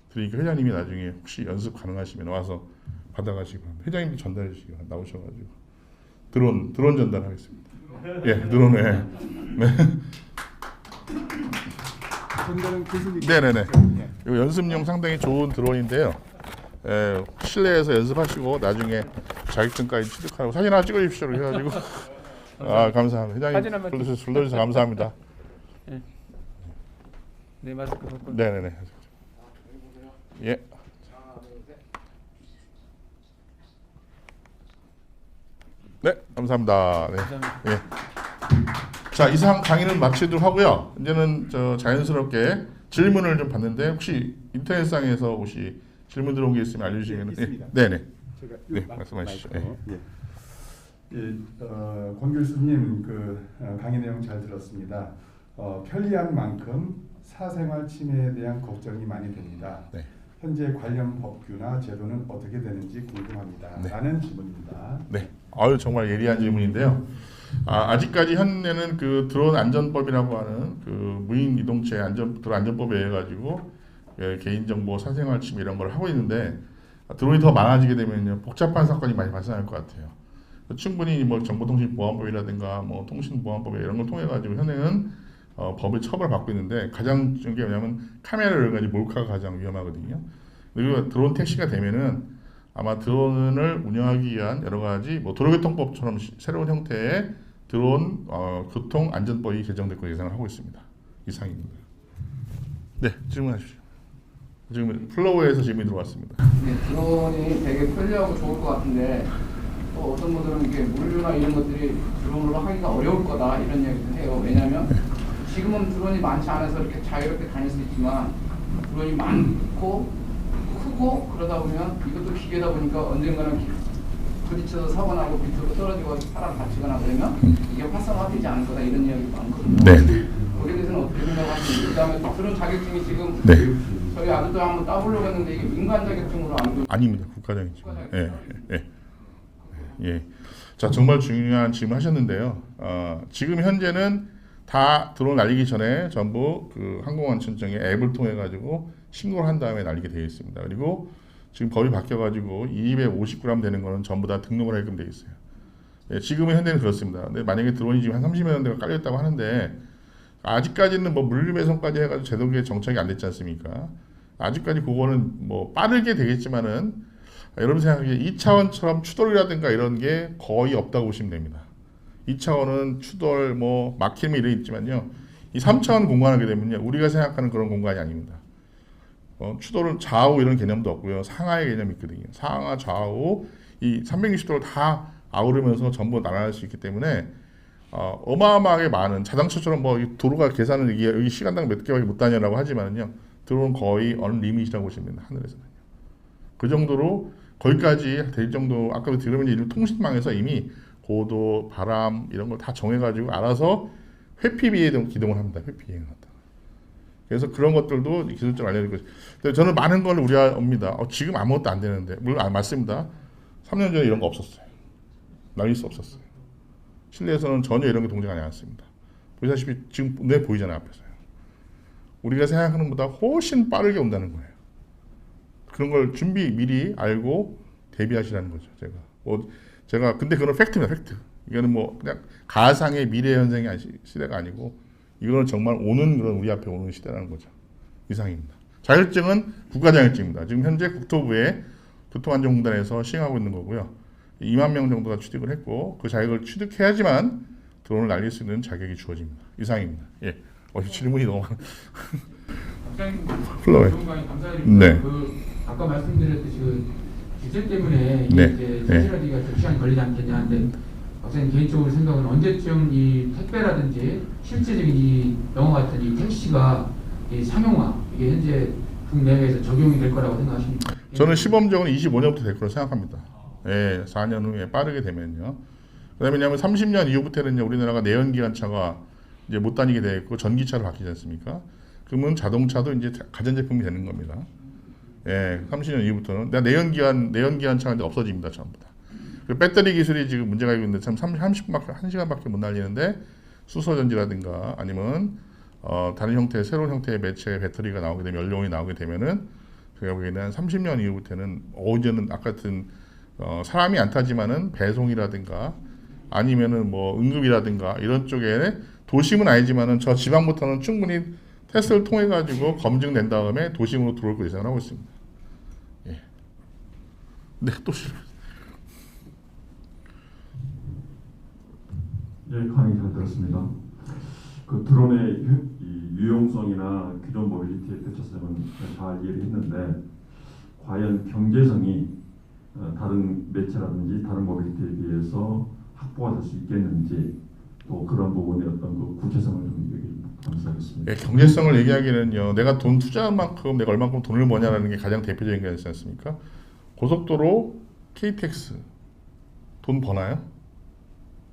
D: 드리니까 회장님이 나중에 혹시 연습 가능하시면 와서 받아가시고 회장님도 전달해 주시기 바랍니다. 나오셔가지고 드론 전달하겠습니다. 예, 드론에 네. 네네네. 이 연습용 상당히 좋은 드론인데요. 실내에서 연습하시고 나중에 자격증까지 취득하고 사진 하나 찍어주십시오. 해가지고 감사합니다. 회장님 불러주셔서 감사합니다.
C: 네, 마스크 벗고.
D: 네네네. 예. 네, 감사합니다. 네.
C: 감사합니다.
D: 예. 자, 이상 강의는 마치도록 하고요. 이제는 자연스럽게 질문을 좀 받는데 혹시 인터넷상에서 혹시 질문 들어온 게 있으면 알려주시면.
A: 있습니다.
D: 네네.
A: 제가
D: 네, 말씀하시죠.
A: 권 교수님 강의 내용 잘 들었습니다. 편리한 만큼 사생활 침해에 대한 걱정이 많이 됩니다.
D: 네.
A: 현재 관련 법규나 제도는 어떻게 되는지 궁금합니다.
D: 네.
A: 라는 질문입니다.
D: 네. 정말 예리한 질문인데요. 아직까지 현재는 그 드론 안전법이라고 하는 그 무인 이동체 드론 안전법에 의해 가지고 개인정보 사생활 침해 이런 걸 하고 있는데 드론이 더 많아지게 되면요 복잡한 사건이 많이 발생할 것 같아요. 충분히 뭐 정보통신보안법이라든가 뭐 통신보안법 이런 걸 통해 가지고 현행은 법의 처벌을 받고 있는데 가장 중요한 게 뭐냐면 카메라를 가지고 몰카가 가장 위험하거든요. 그리고 드론 택시가 되면은 아마 드론을 운영하기 위한 여러 가지 뭐 도로교통법처럼 새로운 형태의 드론 교통 안전법이 개정될 거 예상을 하고 있습니다. 이상입니다. 네, 질문하십시오. 지금 플로우에서 질문이 들어왔습니다.
H: 네, 드론이 되게 편리하고 좋을 것 같은데 또 어떤 분들은 이게 물류나 이런 것들이 드론으로 하기가 어려울 거다 이런 얘기도 해요. 왜냐하면 지금은 드론이 많지 않아서 이렇게 자유롭게 다닐 수 있지만 드론이 많고 크고 그러다 보면 이것도 기계다 보니까 언젠가는 부딪혀서 사고 나고 밑으로 떨어지고 사람 다치거나 그러면 이게 활성화되지 않을 거다 이런 이야기가 많거든요.
D: 네.
H: 거기에 대해서는 어떻게 생각하시는지. 그다음에 드론 자격증이 지금
D: 네.
H: 저희 아들도 한번 따보려고 했는데 이게 민간 자격증으로 알고
D: 아닙니다. 국가적이죠. 예, 예, 예. 자, 정말 중요한 질문 하셨는데요. 지금 현재는 다 드론 날리기 전에 전부 그 항공안전청의 앱을 통해 가지고 신고를 한 다음에 날리게 되어 있습니다. 그리고 지금 법이 바뀌어 가지고 250g 되는 거는 전부 다 등록을 하게끔 되어 있어요. 예, 지금은 현재는 그렇습니다. 근데 만약에 드론이 지금 한 30여 대가 깔렸다고 하는데 아직까지는 뭐 물류배송까지 해가지고 제도에 정착이 안 됐지 않습니까? 아직까지 그거는 뭐 빠르게 되겠지만은 여러분 생각하기에 2차원처럼 추돌이라든가 이런 게 거의 없다고 보시면 됩니다. 2차원은 추돌 뭐 막힘 이런 있지만요. 이 3차원 공간하게 되면요. 우리가 생각하는 그런 공간이 아닙니다. 추돌은 좌우 이런 개념도 없고요. 상하의 개념이 있거든요. 상하, 좌우 이 360도를 다 아우르면서 전부 날아갈 수 있기 때문에 어마어마하게 많은 자동차처럼 뭐 도로가 계산은 이게 여기 시간당 몇 개밖에 못 다녀라고 하지만은요. 드론은 거의 언리밋이라고 보시면 됩니다. 하늘에서는요. 그 정도로 거기까지 될 정도 아까도 들으면 이런 통신망에서 이미 고도, 바람 이런 걸 다 정해가지고 알아서 회피비에 기동을 합니다. 회피비에 한다. 그래서 그런 것들도 기술적으로 알려드리고 있어요. 저는 많은 걸 우려합니다. 지금 아무것도 안 되는데 물론 맞습니다. 3년 전에 이런 거 없었어요. 날릴 수 없었어요. 실내에서는 전혀 이런 게 동작하지 않습니다. 보시다시피 지금 눈에 보이잖아요. 앞에서요. 우리가 생각하는 것보다 훨씬 빠르게 온다는 거예요. 그런 걸 미리 알고 대비하시라는 거죠. 제가 근데 그건 팩트입니다. 팩트. 이거는 뭐 그냥 가상의 미래 현상이 시대가 아니고 이거는 정말 오는 그런 우리 앞에 오는 시대라는 거죠. 이상입니다. 자격증은 국가 자격증입니다. 지금 현재 국토부의 교통안전공단에서 시행하고 있는 거고요. 2만 명 정도가 취득을 했고 그 자격을 취득해야지만 드론을 날릴 수 있는 자격이 주어집니다. 이상입니다. 예. 질문이 너무
I: 플로에. 감사드립니다.
D: 네.
I: 아까 말씀드렸듯이 규제 때문에
D: 네.
I: 이제 사실화되기가 좀 시간이 걸리지 않겠냐 하는데 박사님 개인적으로 생각은 언제쯤 이 택배라든지 실제적인 이 영화 같은 이 택시가 이 상용화 이게 현재 국내외에서 적용이 될 거라고 생각하십니까?
D: 저는 시범적으로 25년부터 될 거라고 생각합니다. 예, 4년 후에 빠르게 되면요. 그다음에 왜냐하면 30년 이후부터는 우리나라가 내연기관차가 이제 못 다니게 되겠고 전기차로 바뀌지 않습니까? 그러면 자동차도 이제 가전제품이 되는 겁니다. 예, 30년 이후부터는 내연기관차가 이제 없어집니다, 전부 다. 그 배터리 기술이 지금 문제가 있는데 참 30분밖에 1시간밖에 못 날리는데 수소전지라든가 아니면 다른 형태의 새로운 형태의 매체의 배터리가 나오게 되면 연료이 나오게 되면은 제가 보기에는 30년 이후부터는 이제는 아까 같은 사람이 안 타지만은 배송이라든가 아니면은 뭐 응급이라든가 이런 쪽에 도심은 아니지만은 저 지방부터는 충분히 테스트를 통해 가지고 검증된 다음에 도심으로 들어올 거 예상하고 있습니다. 예. 네, 또
J: 네, 강의 잘 들었습니다. 그 드론의 유용성이나 기존 모빌리티의 대처성은 잘 이해를 했는데 과연 경제성이 다른 매체라든지 다른 모빌리티에 비해서 확보가 될 수 있겠는지 또 그런 부분의 어떤 그 구체성을 좀 얘기 감사하겠습니다.
D: 네, 경제성을 얘기하기는요. 내가 돈 투자한 만큼 내가 얼마큼 돈을 버냐라는 게 가장 대표적인 게 있지 않습니까? 고속도로 KTX 돈 버나요?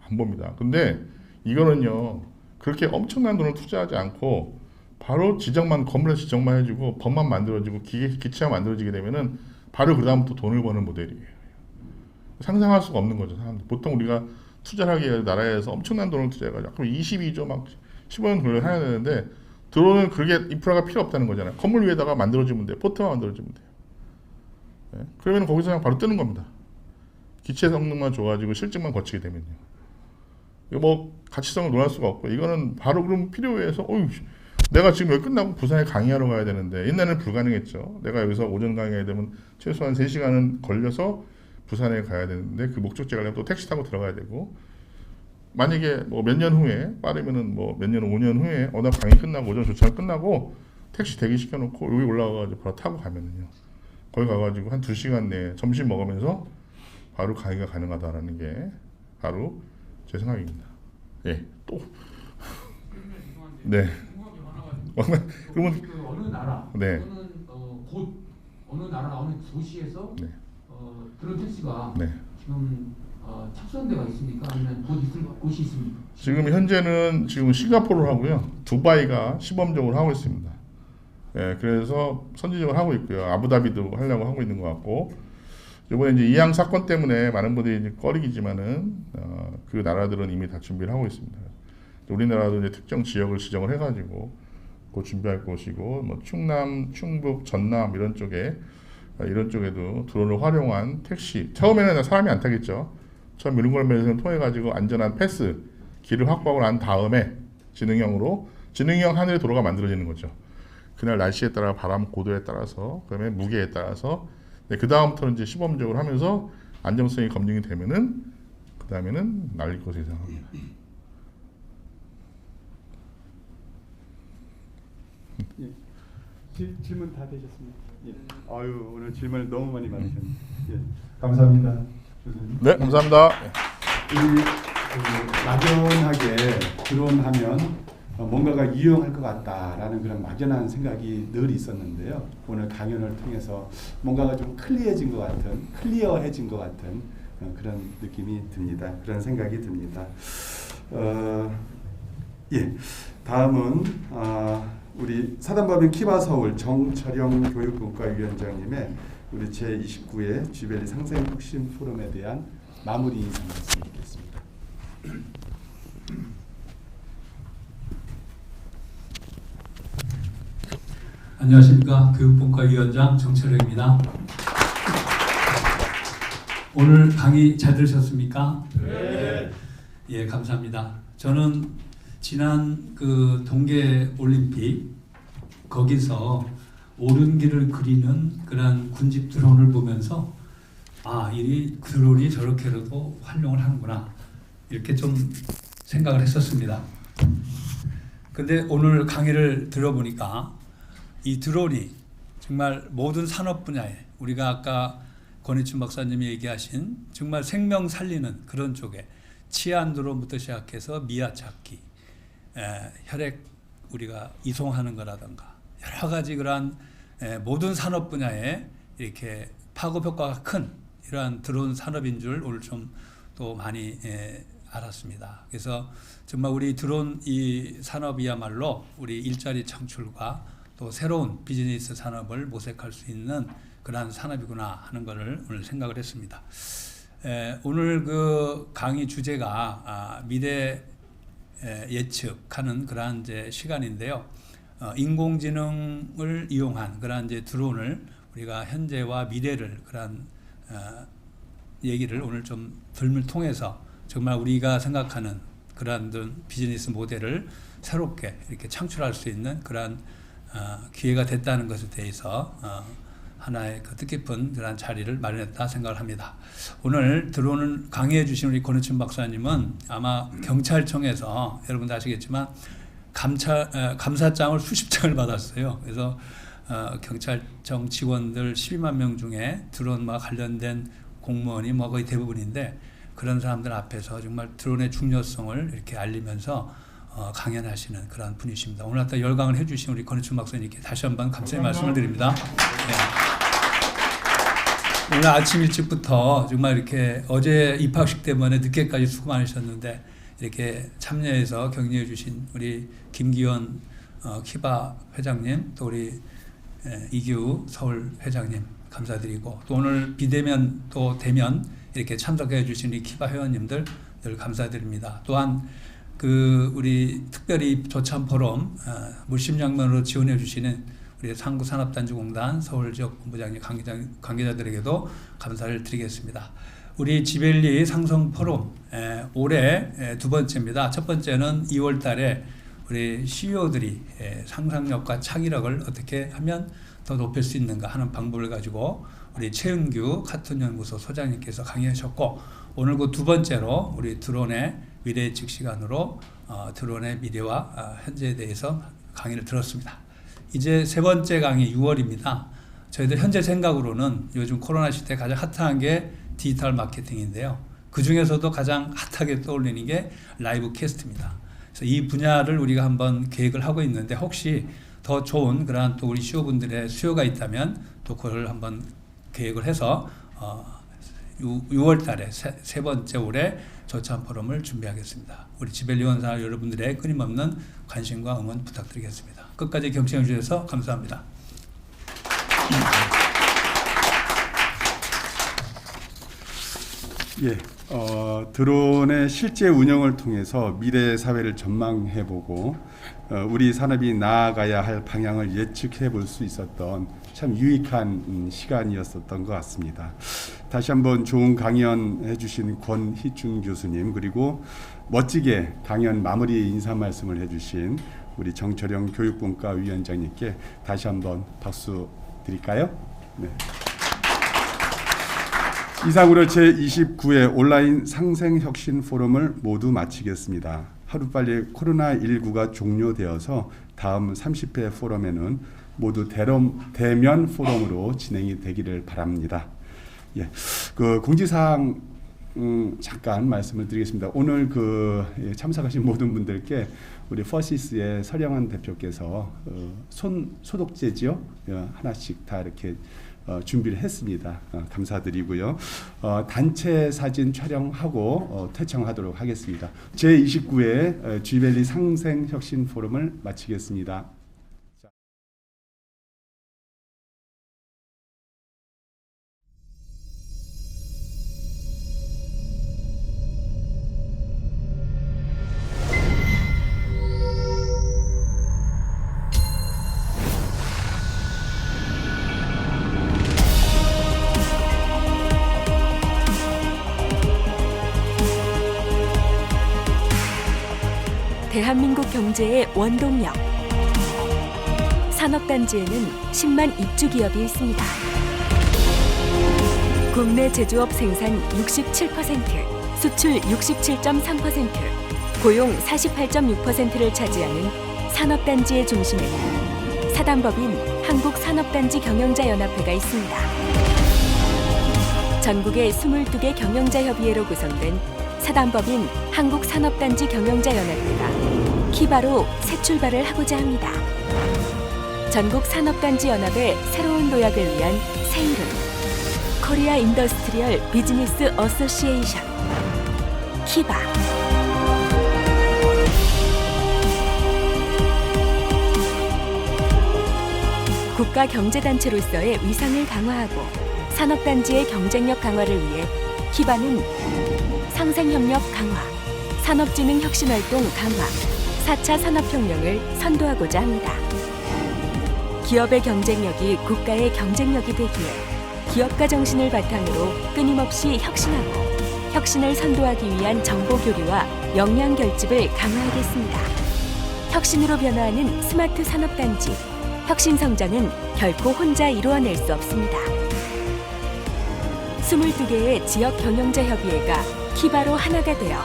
D: 안 봅니다. 근데 이거는요. 그렇게 엄청난 돈을 투자하지 않고 바로 지정만 건물에 지정만 해주고 법만 만들어지고 기체가 만들어지게 되면은 바로 그 다음부터 돈을 버는 모델이에요. 상상할 수가 없는 거죠. 사람들. 보통 우리가 투자를 하기 위해 나라에서 엄청난 돈을 투자해가지고 그럼 22조 막 15년 돈을 해야 되는데 드론은 그게 인프라가 필요 없다는 거잖아요. 건물 위에다가 만들어주면 돼요. 포트만 만들어주면 돼요. 네? 그러면 거기서 그냥 바로 뜨는 겁니다. 기체 성능만 좋아지고 실증만 거치게 되면요. 이거 뭐 가치성을 논할 수가 없고 이거는 바로 그럼 필요해서 내가 지금 여기 끝나고 부산에 강의하러 가야 되는데 옛날에는 불가능했죠. 내가 여기서 오전 강의해야 되면 최소한 3시간은 걸려서 부산에 가야 되는데 그 목적지 가려면 또 택시 타고 들어가야 되고 만약에 뭐 몇 년 후에 빠르면은 뭐 몇 년 5년 후에 어느 강의 끝나고 오전 조차가 끝나고 택시 대기 시켜놓고 여기 올라가가지고 바로 타고 가면은요 거기 가가지고 한 2시간 내에 점심 먹으면서 바로 강의가 가능하다라는 게 바로 제 생각입니다. 예, 또 네.
I: 그러면 어느 나라
D: 네.
I: 또는 곳 어느 나라 어느 도시에서
D: 네.
I: 드론 택시가
D: 네.
I: 지금 착수한 데가 있습니까? 아니면 곧 있을 곳이 있습니까?
D: 지금 현재는 지금 싱가포르를 하고요. 두바이가 시범적으로 하고 있습니다. 예, 그래서 선제적으로 하고 있고요. 아부다비도 하려고 하고 있는 것 같고, 이번에 이제 이양 사건 때문에 많은 분들이 이제 꺼리기지만은 그 나라들은 이미 다 준비를 하고 있습니다. 우리나라도 이제 특정 지역을 지정을 해가지고 그 준비할 것이고, 뭐 충남, 충북, 전남 이런 쪽에도 드론을 활용한 택시. 처음에는 사람이 안 타겠죠. 처음 이런 걸 통해 가지고 안전한 패스 길을 확보하고 난 다음에 지능형 하늘의 도로가 만들어지는 거죠. 그날 날씨에 따라 바람 고도에 따라서 그다음에 무게에 따라서 그 다음부터는 이제 시범적으로 하면서 안정성이 검증이 되면은 그 다음에는 날릴 것을 예상합니다.
A: 예. 질문 다 되셨습니까? 예. 아유, 오늘 질문을 너무 많이 받으셨네요. 예. 감사합니다. 교수님.
D: 네, 감사합니다.
A: 우리 막연하게 드론하면 뭔가가 유용할 것 같다라는 그런 막연한 생각이 늘 있었는데요. 오늘 강연을 통해서 뭔가가 좀 클리어해진 것 같은 그런 느낌이 듭니다. 그런 생각이 듭니다. 예, 다음은 우리 사단법인 키바서울 정철영 교육분과위원장님의 우리 제29회 쥐벨리 상생혁신 포럼에 대한 마무리 인사 말씀드리겠습니다.
K: 안녕하십니까. 교육분과위원장 정철영입니다. 오늘 강의 잘 들으셨습니까? 네. 예, 감사합니다. 저는 지난 그 동계올림픽 거기서 오륜기를 그리는 그런 군집 드론을 보면서 이 드론이 저렇게라도 활용을 하는구나 이렇게 좀 생각을 했었습니다. 근데 오늘 강의를 들어보니까 이 드론이 정말 모든 산업 분야에 우리가 아까 권희춘 박사님이 얘기하신 정말 생명 살리는 그런 쪽에 치안 드론부터 시작해서 미아 찾기, 혈액 우리가 이송하는 거라든가 여러 가지 그러한 모든 산업 분야에 이렇게 파급 효과가 큰 이러한 드론 산업인 줄 오늘 좀 또 많이 알았습니다. 그래서 정말 우리 드론 이 산업이야말로 우리 일자리 창출과 또 새로운 비즈니스 산업을 모색할 수 있는 그러한 산업이구나 하는 것을 오늘 생각을 했습니다. 오늘 그 강의 주제가 미래 예측하는 그러한 이제 시간인데요. 인공지능을 이용한 그러한 이제 드론을 우리가 현재와 미래를 그러한 얘기를 오늘 좀 들을 통해서 정말 우리가 생각하는 그러한 비즈니스 모델을 새롭게 이렇게 창출할 수 있는 그러한 기회가 됐다는 것에 대해서 하나의 그 뜻깊은 그런 자리를 마련했다 생각을 합니다. 오늘 드론을 강의해 주신 우리 권희춘 박사님은 아마 경찰청에서 여러분도 아시겠지만 감사장을 수십 장을 받았어요. 그래서 경찰청 직원들 12만 명 중에 드론과 관련된 공무원이 뭐 거의 대부분인데 그런 사람들 앞에서 정말 드론의 중요성을 이렇게 알리면서 강연하시는 그런 분이십니다. 오늘 아까 열강을 해주신 우리 권희춘 박사님께 다시 한번 감사의 말씀을 드립니다. 네. 오늘 아침 일찍부터 정말 이렇게 어제 입학식 때문에 늦게까지 수고 많으셨는데 이렇게 참여해서 격려해 주신 우리 김기원 키바 회장님 또 우리 이규 서울 회장님 감사드리고 또 오늘 비대면 또 대면 이렇게 참석해 주신 우리 키바 회원님들 늘 감사드립니다. 또한 그 우리 특별히 조참 포럼 물심양면으로 지원해 주시는 우리 상구산업단지공단 서울지역본부장님 관계자들에게도 감사를 드리겠습니다. 우리 지벨리 상성 포럼 올해 두 번째입니다. 첫 번째는 2월 달에 우리 CEO들이 상상력과 창의력을 어떻게 하면 더 높일 수 있는가 하는 방법을 가지고 우리 최은규 카툰연구소 소장님께서 강의하셨고 오늘 그 두 번째로 우리 드론의 미래 예측 시간으로 드론의 미래와 현재에 대해서 강의를 들었습니다. 이제 세 번째 강의 6월입니다. 저희들 현재 생각으로는 요즘 코로나 시대 가장 핫한 게 디지털 마케팅인데요. 그 중에서도 가장 핫하게 떠올리는 게 라이브 캐스트입니다. 그래서 이 분야를 우리가 한번 계획을 하고 있는데 혹시 더 좋은 그러한 또 우리 CEO분들의 수요가 있다면 또 그걸 한번 계획을 해서 6월 달에 세 번째 올해 조찬 포럼을 준비하겠습니다. 우리 지벨리 원사 여러분들의 끊임없는 관심과 응원 부탁드리겠습니다. 끝까지 경청해 주셔서 감사합니다.
A: 예, 드론의 실제 운영을 통해서 미래 사회를 전망해보고 우리 산업이 나아가야 할 방향을 예측해볼 수 있었던 참 유익한 시간이었었던 것 같습니다. 다시 한번 좋은 강연해 주신 권희준 교수님, 그리고 멋지게 강연 마무리 인사 말씀을 해주신 우리 정철영 교육분과 위원장님께 다시 한번 박수 드릴까요? 네. 이상으로 제29회 온라인 상생혁신 포럼을 모두 마치겠습니다. 하루빨리 코로나19가 종료되어서 다음 30회 포럼에는 모두 대면 포럼으로 진행이 되기를 바랍니다. 예, 그 공지사항 잠깐 말씀을 드리겠습니다. 오늘 참석하신 모든 분들께 우리 퍼시스의 서령환 대표께서 손 소독제지요 하나씩 다 이렇게 준비를 했습니다. 감사드리고요. 단체 사진 촬영하고 퇴청하도록 하겠습니다. 제29회 지벨리 상생혁신 포럼을 마치겠습니다.
L: 대한민국 경제의 원동력. 산업단지에는 10만 입주기업이 있습니다. 국내 제조업 생산 67%, 수출 67.3%, 고용 48.6%를 차지하는 산업단지의 중심에는 사단법인 한국산업단지 경영자연합회가 있습니다. 전국의 22개 경영자협의회로 구성된 사단법인 한국산업단지 경영자연합회가 키바로 새 출발을 하고자 합니다. 전국 산업단지 연합의 새로운 도약을 위한 새 이름, 코리아 인더스트리얼 비즈니스 어소시에이션, 키바. 국가 경제단체로서의 위상을 강화하고 산업단지의 경쟁력 강화를 위해 키바는 상생협력 강화, 산업진흥혁신활동 강화, 4차 산업혁명을 선도하고자 합니다. 기업의 경쟁력이 국가의 경쟁력이 되기에 기업가 정신을 바탕으로 끊임없이 혁신하고 혁신을 선도하기 위한 정보 교류와 역량 결집을 강화하겠습니다. 혁신으로 변화하는 스마트 산업단지, 혁신 성장은 결코 혼자 이루어낼 수 없습니다. 22개의 지역 경영자 협의회가 키바로 하나가 되어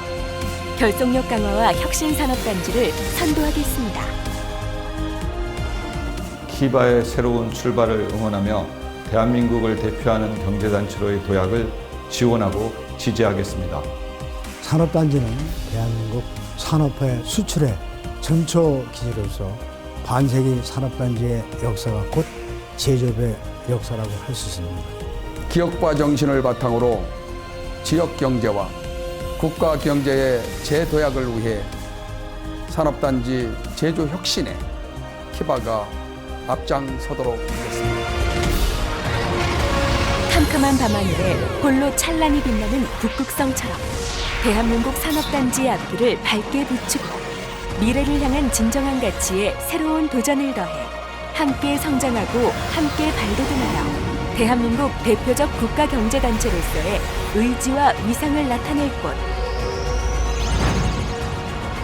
L: 결속력 강화와 혁신 산업단지를 선도하겠습니다.
M: 키바의 새로운 출발을 응원하며 대한민국을 대표하는 경제단체로의 도약을 지원하고 지지하겠습니다.
N: 산업단지는 대한민국 산업화의 수출의 전초 기지로서 반세기 산업단지의 역사가 곧 제조업의 역사라고 할 수 있습니다.
O: 기업가 정신을 바탕으로 지역 경제와 국가 경제의 재도약을 위해 산업단지 제조 혁신에 키바가 앞장서도록 하겠습니다.
L: 캄캄한 밤하늘에 홀로 찬란히 빛나는 북극성처럼 대한민국 산업단지의 앞길을 밝게 비추고 미래를 향한 진정한 가치에 새로운 도전을 더해 함께 성장하고 함께 발돋움하여 대한민국 대표적 국가경제단체로서의 의지와 위상을 나타낼 곳.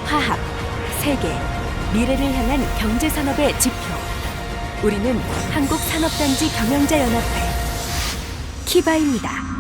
L: 화합, 세계, 미래를 향한 경제산업의 지표. 우리는 한국산업단지 경영자연합회 키바입니다.